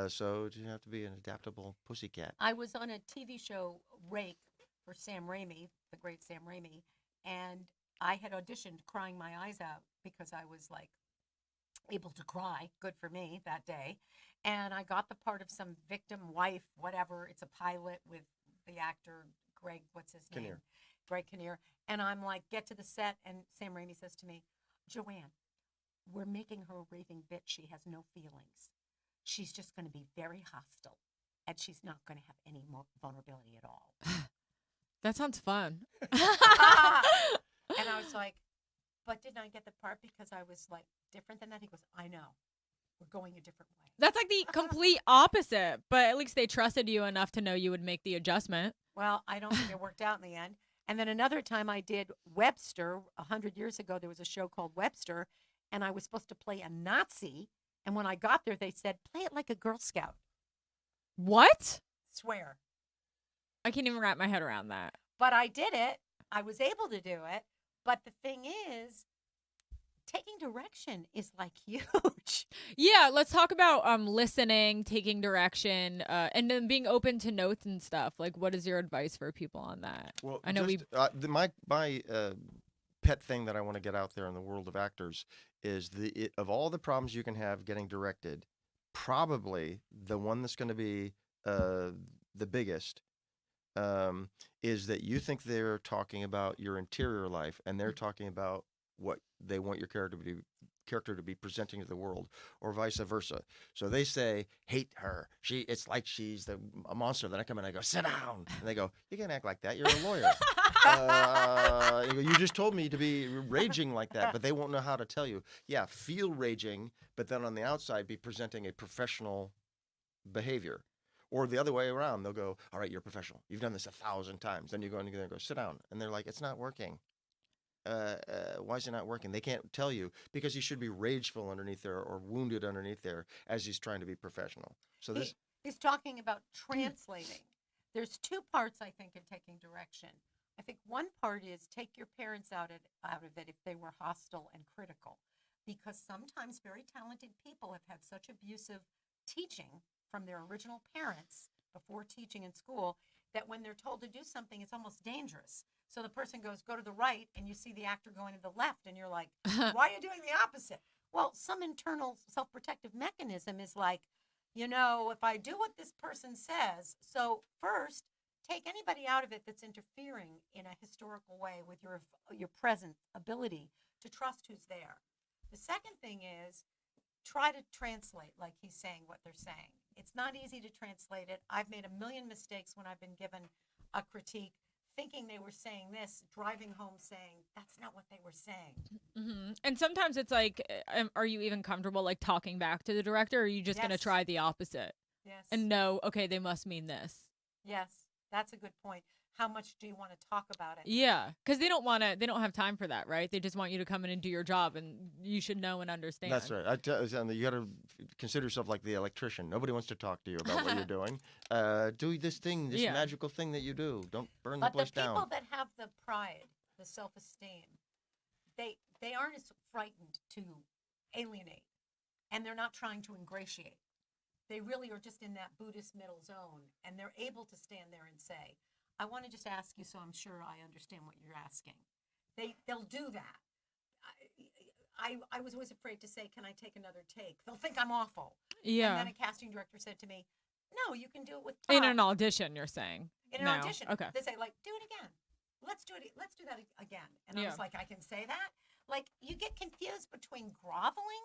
So you have to be an adaptable pussycat. I was on a TV show, Rake, for Sam Raimi, the great Sam Raimi, and I had auditioned crying my eyes out because I was like able to cry. Good for me that day. And I got the part of some victim wife, whatever. It's a pilot with the actor, Greg, what's his name? Kinnear. Greg Kinnear. And I'm like, get to the set, and Sam Raimi says to me, Joanne, we're making her a raving bitch. She has no feelings. She's just going to be very hostile, and she's not going to have any more vulnerability at all. That sounds fun. And I was like, but didn't I get the part because I was like different than that? He goes, I know. We're going a different way. That's like the complete opposite, but at least they trusted you enough to know you would make the adjustment. Well, I don't think it worked out in the end. And then another time I did Webster. 100 years ago, there was a show called Webster, and I was supposed to play a Nazi. And when I got there, they said, play it like a Girl Scout. What? Swear. I can't even wrap my head around that. But I did it. I was able to do it. But the thing is, taking direction is like huge. Yeah, let's talk about listening, taking direction, and then being open to notes and stuff. Like, what is your advice for people on that? Well, I know my pet thing that I want to get out there in the world of actors is of all the problems you can have getting directed, probably the one that's going to be the biggest is that you think they're talking about your interior life and they're talking about what they want your character to be presenting to the world, or vice versa. So they say, hate her. It's like she's a monster. Then I come in and I go, sit down. And they go, you can't act like that. You're a lawyer. You just told me to be raging like that, but they won't know how to tell you. Yeah, feel raging, but then on the outside be presenting a professional behavior. Or the other way around, they'll go, all right, you're a professional. You've done this 1,000 times. Then you go and go, sit down. And they're like, it's not working. Why is it not working? They can't tell you because he should be rageful underneath there or wounded underneath there as he's trying to be professional. So he's talking about translating. There's two parts, I think, in taking direction. I think one part is take your parents out of it if they were hostile and critical, because sometimes very talented people have had such abusive teaching from their original parents before teaching in school that when they're told to do something, it's almost dangerous. So the person goes, go to the right, and you see the actor going to the left, and you're like, why are you doing the opposite? Well, some internal self-protective mechanism is like, if I do what this person says, so first, take anybody out of it that's interfering in a historical way with your present ability to trust who's there. The second thing is try to translate, like he's saying what they're saying. It's not easy to translate it. I've made a million mistakes when I've been given a critique, thinking they were saying this, driving home saying, that's not what they were saying. Mm-hmm. And sometimes it's like, are you even comfortable like talking back to the director, or are you just going to try the opposite? Yes. And know, okay, they must mean this. Yes, that's a good point. How much do you want to talk about it? Yeah, because they don't have time for that, right? They just want you to come in and do your job, and you should know and understand. That's right. You got to consider yourself like the electrician. Nobody wants to talk to you about what you're doing. Do this thing, this magical thing that you do. Don't burn the place down. But the people that have the pride, the self-esteem, they aren't as frightened to alienate, and they're not trying to ingratiate. They really are just in that Buddhist middle zone, and they're able to stand there and say, I want to just ask you so I'm sure I understand what you're asking. They'll do that. I was always afraid to say, can I take another take? They'll think I'm awful. Yeah. And then a casting director said to me, no, you can do it with pride. In an audition, you're saying? In an audition. Okay. They say, like, do it again. Let's do that again. And I was like, I can say that? Like, you get confused between groveling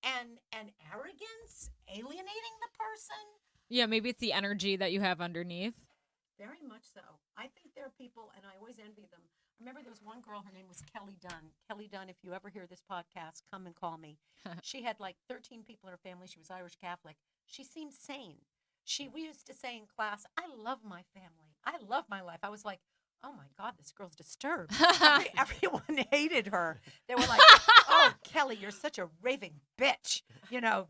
and arrogance, alienating the person. Yeah, maybe it's the energy that you have underneath. Very much so. I think there are people, and I always envy them. I remember there was one girl, her name was Kelly Dunn. Kelly Dunn, if you ever hear this podcast, come and call me. She had like 13 people in her family. She was Irish Catholic. She seemed sane. We used to say in class, I love my family. I love my life. I was like, oh my God, this girl's disturbed. Everyone hated her. They were like, oh, Kelly, you're such a raving bitch,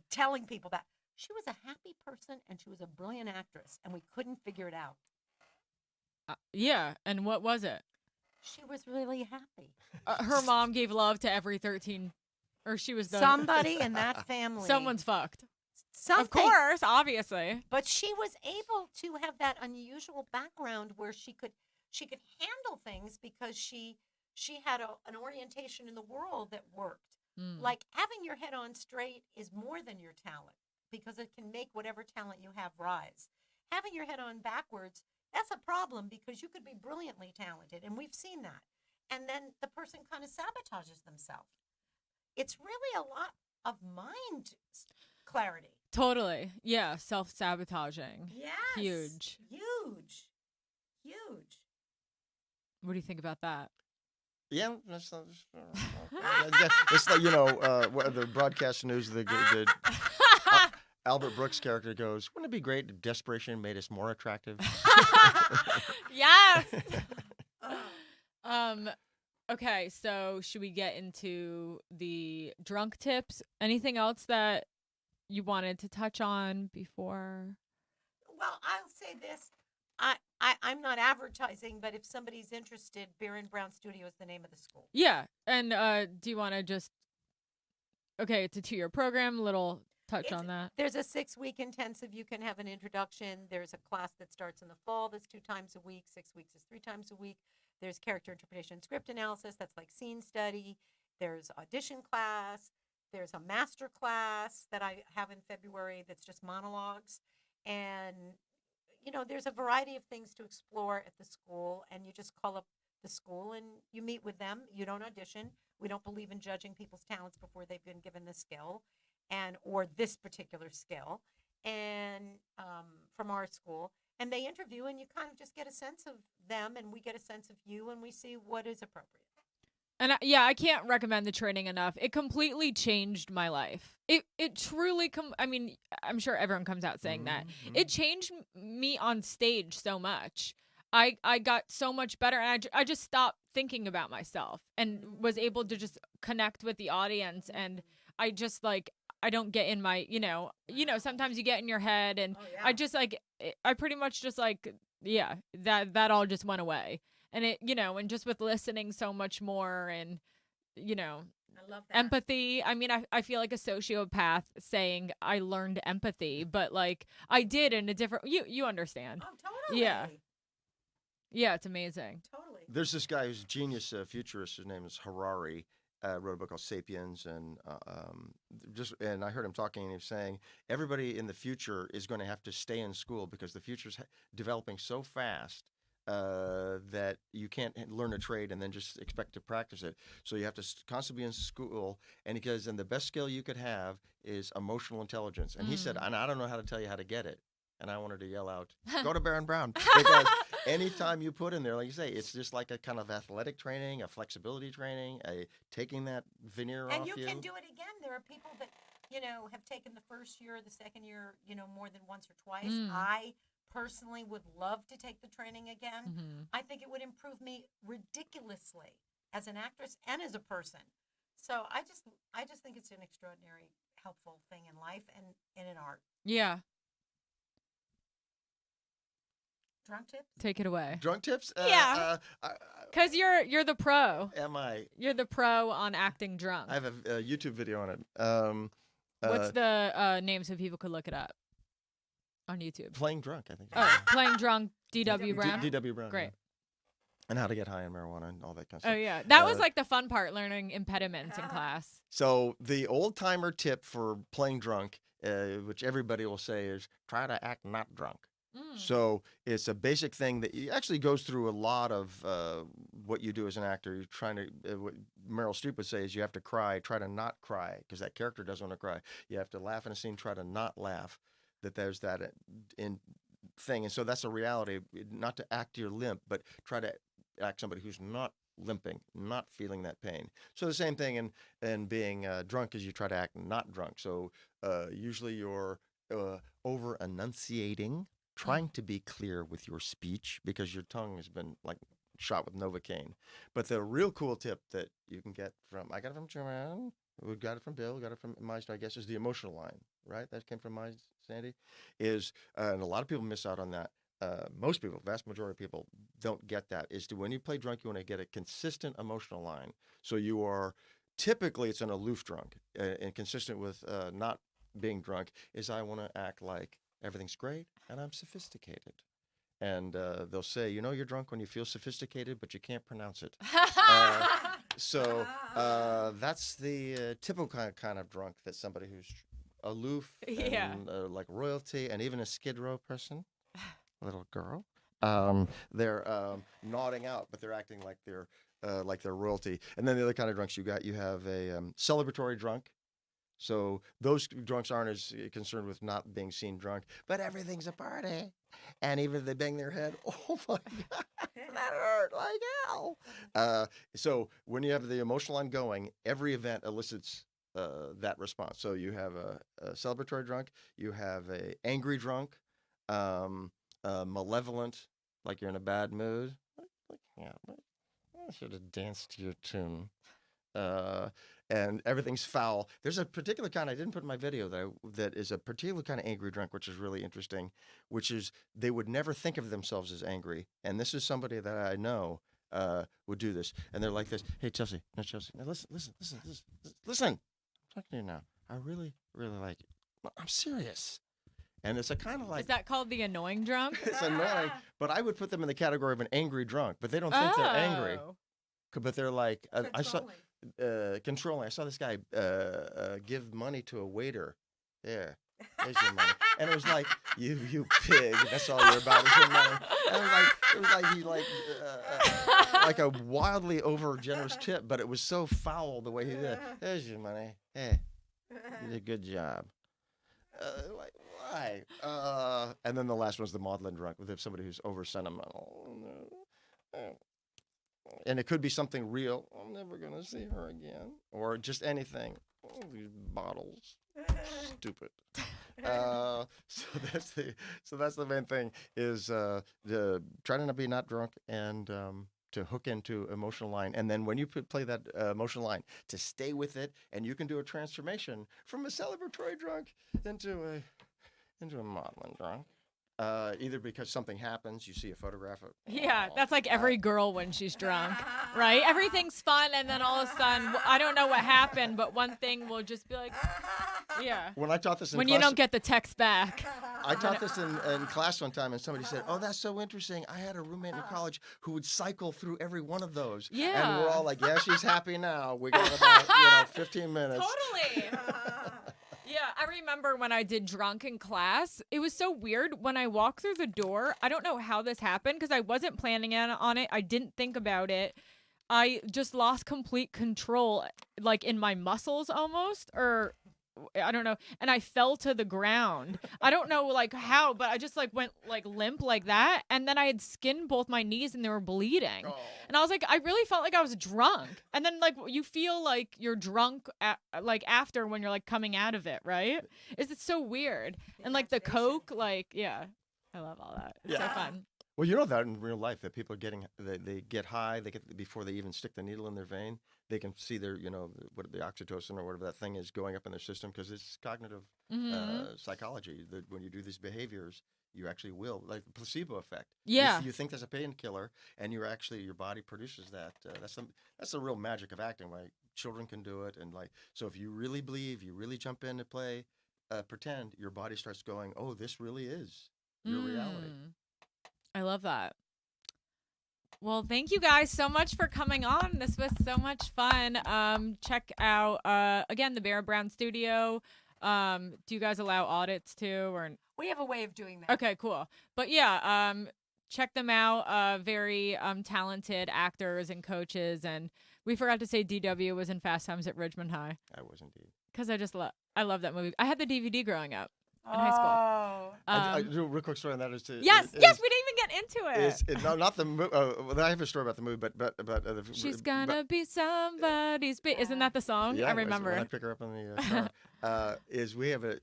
telling people that. She was a happy person, and she was a brilliant actress, and we couldn't figure it out. Yeah, and what was it? She was really happy. Her mom gave love to every 13, or she was somebody in that family. Someone's fucked. Something. Of course, obviously. But she was able to have that unusual background where she could handle things because she had an orientation in the world that worked. Like having your head on straight is more than your talent because it can make whatever talent you have rise. Having your head on backwards That's a problem because you could be brilliantly talented, and we've seen that. And then the person kind of sabotages themselves. It's really a lot of mind clarity. Totally. Yeah. Self-sabotaging. Yes. Huge. Huge. What do you think about that? Yeah, it's like, the broadcast news, the Albert Brooks character goes, wouldn't it be great if desperation made us more attractive? Yes. Okay, so should we get into the drunk tips? Anything else that you wanted to touch on before? Well, I'll say this. I'm not advertising, but if somebody's interested, Baron Brown Studio is the name of the school. Yeah, and do you want to just? Okay, it's a 2-year program. Little touch on that. There's a 6-week intensive. You can have an introduction. There's a class that starts in the fall. That's 2 times a week. 6 weeks is 3 times a week. There's character interpretation, and script analysis. That's like scene study. There's audition class. There's a master class that I have in February that's just monologues. And, there's a variety of things to explore at the school. And you just call up the school and you meet with them. You don't audition. We don't believe in judging people's talents before they've been given the skill or this particular skill and from our school. And they interview and you kind of just get a sense of them and we get a sense of you and we see what is appropriate. And I can't recommend the training enough. It completely changed my life. It truly I'm sure everyone comes out saying that. It changed me on stage so much. I got so much better and I just stopped thinking about myself and was able to just connect with the audience and I just I don't get in my, sometimes you get in your head and I just I pretty much just that all just went away. And it, and just with listening so much more and, I love that. empathy. I mean, I feel like a sociopath saying I learned empathy, but I did in a different, you understand. Oh, totally. Yeah. Yeah, it's amazing. Totally. There's this guy who's a genius futurist. His name is Harari. Wrote a book called *Sapiens*, and I heard him talking, and he was saying everybody in the future is going to have to stay in school because the future's developing so fast that you can't learn a trade and then just expect to practice it. So you have to constantly be in school, and the best skill you could have is emotional intelligence. And he said, and I don't know how to tell you how to get it. And I wanted to yell out, go to Baron Brown. Because anytime you put in there, like you say, it's just like a kind of athletic training, a flexibility training, taking that veneer off you. And you can do it again. There are people that, have taken the first year or the second year, more than once or twice. I personally would love to take the training again. I think it would improve me ridiculously as an actress and as a person. So I just think it's an extraordinary, helpful thing in life and in art. Yeah. Drunk tips? Take it away. Drunk tips? Yeah. Because you're the pro. Am I? You're the pro on acting drunk. I have a YouTube video on it. What's the name so people could look it up on YouTube? Playing Drunk, I think. Oh, Playing Drunk, D.W. Brown? D.W. Brown. Great. Yeah. And how to get high on marijuana and all that kind of stuff. Oh, yeah. That was the fun part, learning impediments in class. So the old-timer tip for playing drunk, which everybody will say, is try to act not drunk. So it's a basic thing that actually goes through a lot of what you do as an actor. You're trying to, what Meryl Streep would say is you have to cry, try to not cry, because that character doesn't want to cry. You have to laugh in a scene, try to not laugh, that there's that in thing. And so that's a reality, not to act your limp, but try to act somebody who's not limping, not feeling that pain. So the same thing in being drunk is you try to act not drunk. So usually you're over-enunciating, trying to be clear with your speech because your tongue has been shot with Novocaine. But the real cool tip that you can get I got it from Joanne, we got it from Bill, got it from Meisner, I guess, is the emotional line, right? That came from Sandy. And a lot of people miss out on that. Most people, vast majority of people don't get that, is to when you play drunk, you want to get a consistent emotional line. So you are, typically it's an aloof drunk, and consistent with not being drunk is I want to act like everything's great, and I'm sophisticated. And they'll say, you're drunk when you feel sophisticated, but you can't pronounce it. So that's the typical kind of drunk, that somebody who's aloof and like royalty, and even a Skid Row person, a little girl, They're nodding out, but they're acting like they're royalty. And then the other kind of drunks you have a celebratory drunk. So those drunks aren't as concerned with not being seen drunk, but everything's a party. And even if they bang their head, oh my God, that hurt like hell. So when you have the emotional line going, every event elicits that response. So you have a celebratory drunk, you have a angry drunk, malevolent, like you're in a bad mood. Yeah, I should have danced to your tune. And everything's foul. There's a particular kind I didn't put in my video that is a particular kind of angry drunk, which is really interesting, which is they would never think of themselves as angry. And this is somebody that I know would do this. And they're like this, hey, Chelsea, now listen. I'm talking to you now. I really, really like it. I'm serious. And it's a kind of like... Is that called the annoying drunk? It's annoying, but I would put them in the category of an angry drunk, but they don't think they're angry. But they're like... controlling. I saw this guy give money to a waiter. There's your money. And it was like, you pig. That's all you're about is your money. And it was like he like a wildly over generous tip, but it was so foul the way he did it. There's your money. Hey, you did a good job. Like why? And then the last one's the maudlin drunk with somebody who's over sentimental. And it could be something real. I'm never going to see her again. Or just anything. Oh, these bottles. Stupid. So that's the main thing is try to not be not drunk and to hook into emotional line. And then when you play that emotional line, to stay with it, and you can do a transformation from a celebratory drunk into a maudlin drunk. Either because something happens, you see a photograph of... Yeah, that's like every girl when she's drunk, right? Everything's fun, and then all of a sudden, I don't know what happened, but one thing will just be like, yeah. When I taught this in when class... you don't get the text back. I taught this in class one time, and somebody said, oh, that's so interesting. I had a roommate in college who would cycle through every one of those. Yeah. And we're all like, yeah, she's happy now. We got about 15 minutes. Totally. Yeah, I remember when I did drunk in class, it was so weird. When I walked through the door, I don't know how this happened because I wasn't planning on it. I didn't think about it. I just lost complete control, like in my muscles almost, or I don't know. And I fell to the ground. I don't know like how, but I just like went like limp like that. And then I had skinned both my knees and they were bleeding. Oh. And I was like, I really felt like I was drunk. And then like you feel like you're drunk like after when you're like coming out of it, right? It's so weird. And like the Coke, like, yeah, I love all that. It's so fun. Well, you know that in real life that people are getting, they get high, they get before they even stick the needle in their vein, they can see their, what the oxytocin or whatever that thing is going up in their system because it's cognitive psychology. That when you do these behaviors, you actually will, like the placebo effect. Yeah. You think there's a painkiller, and you're actually your body produces that. That's the real magic of acting. Like children can do it, and like so if you really believe, you really jump in to play, pretend, your body starts going, oh, this really is your reality. I love that. Well, thank you guys so much for coming on. This was so much fun. Check out, again, the Baron Brown Studio. Do you guys allow audits too? Or We have a way of doing that. Okay, cool. But yeah, check them out. Very talented actors and coaches. And we forgot to say D.W. was in Fast Times at Ridgemont High. I was indeed. Because I love that movie. I had the DVD growing up. In high school. I do a real quick story on that. Yes, we didn't even get into it. Not the movie. I have a story about the movie, but she's gonna be somebody's. Isn't that the song? Yeah, I remember. When I pick her up in the car, is we have a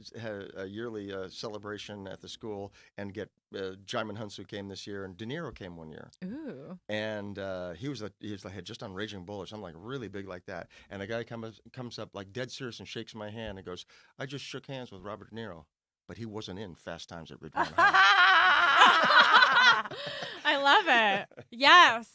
yearly celebration at the school and get Jaimin Hunsu came this year and De Niro came one year. Ooh. And he was like had just done Raging Bull or something like really big like that. And a guy comes up like dead serious and shakes my hand and goes, "I just shook hands with Robert De Niro." But he wasn't in Fast Times at Ridgemont High. I love it. Yes.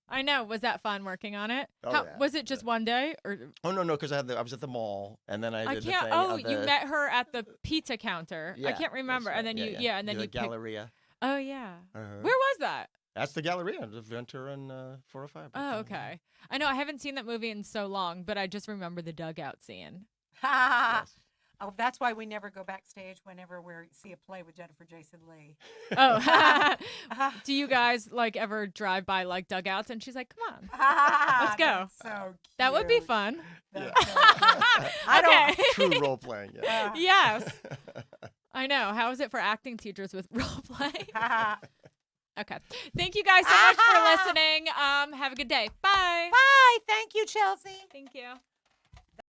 I know. Was that fun working on it? Yeah. Was it just one day? Or? Oh, no, because I was at the mall, and then I did the thing. Oh, you met her at the pizza counter. Yeah, I can't remember. Right. And then and then the Galleria. Oh, yeah. Uh-huh. Where was that? That's the Galleria, the Ventura and 405. Oh, okay. I know I haven't seen that movie in so long, but I just remember the dugout scene. Yes. Oh, that's why we never go backstage whenever we see a play with Jennifer Jason Leigh. Oh, do you guys like ever drive by like dugouts? And she's like, "Come on, let's go." That's so cute. That would be fun. That's so cute. I don't. Okay. True role playing. Yeah. Yes. I know. How is it for acting teachers with role play? Okay. Thank you guys so much for listening. Have a good day. Bye. Bye. Thank you, Chelsea. Thank you.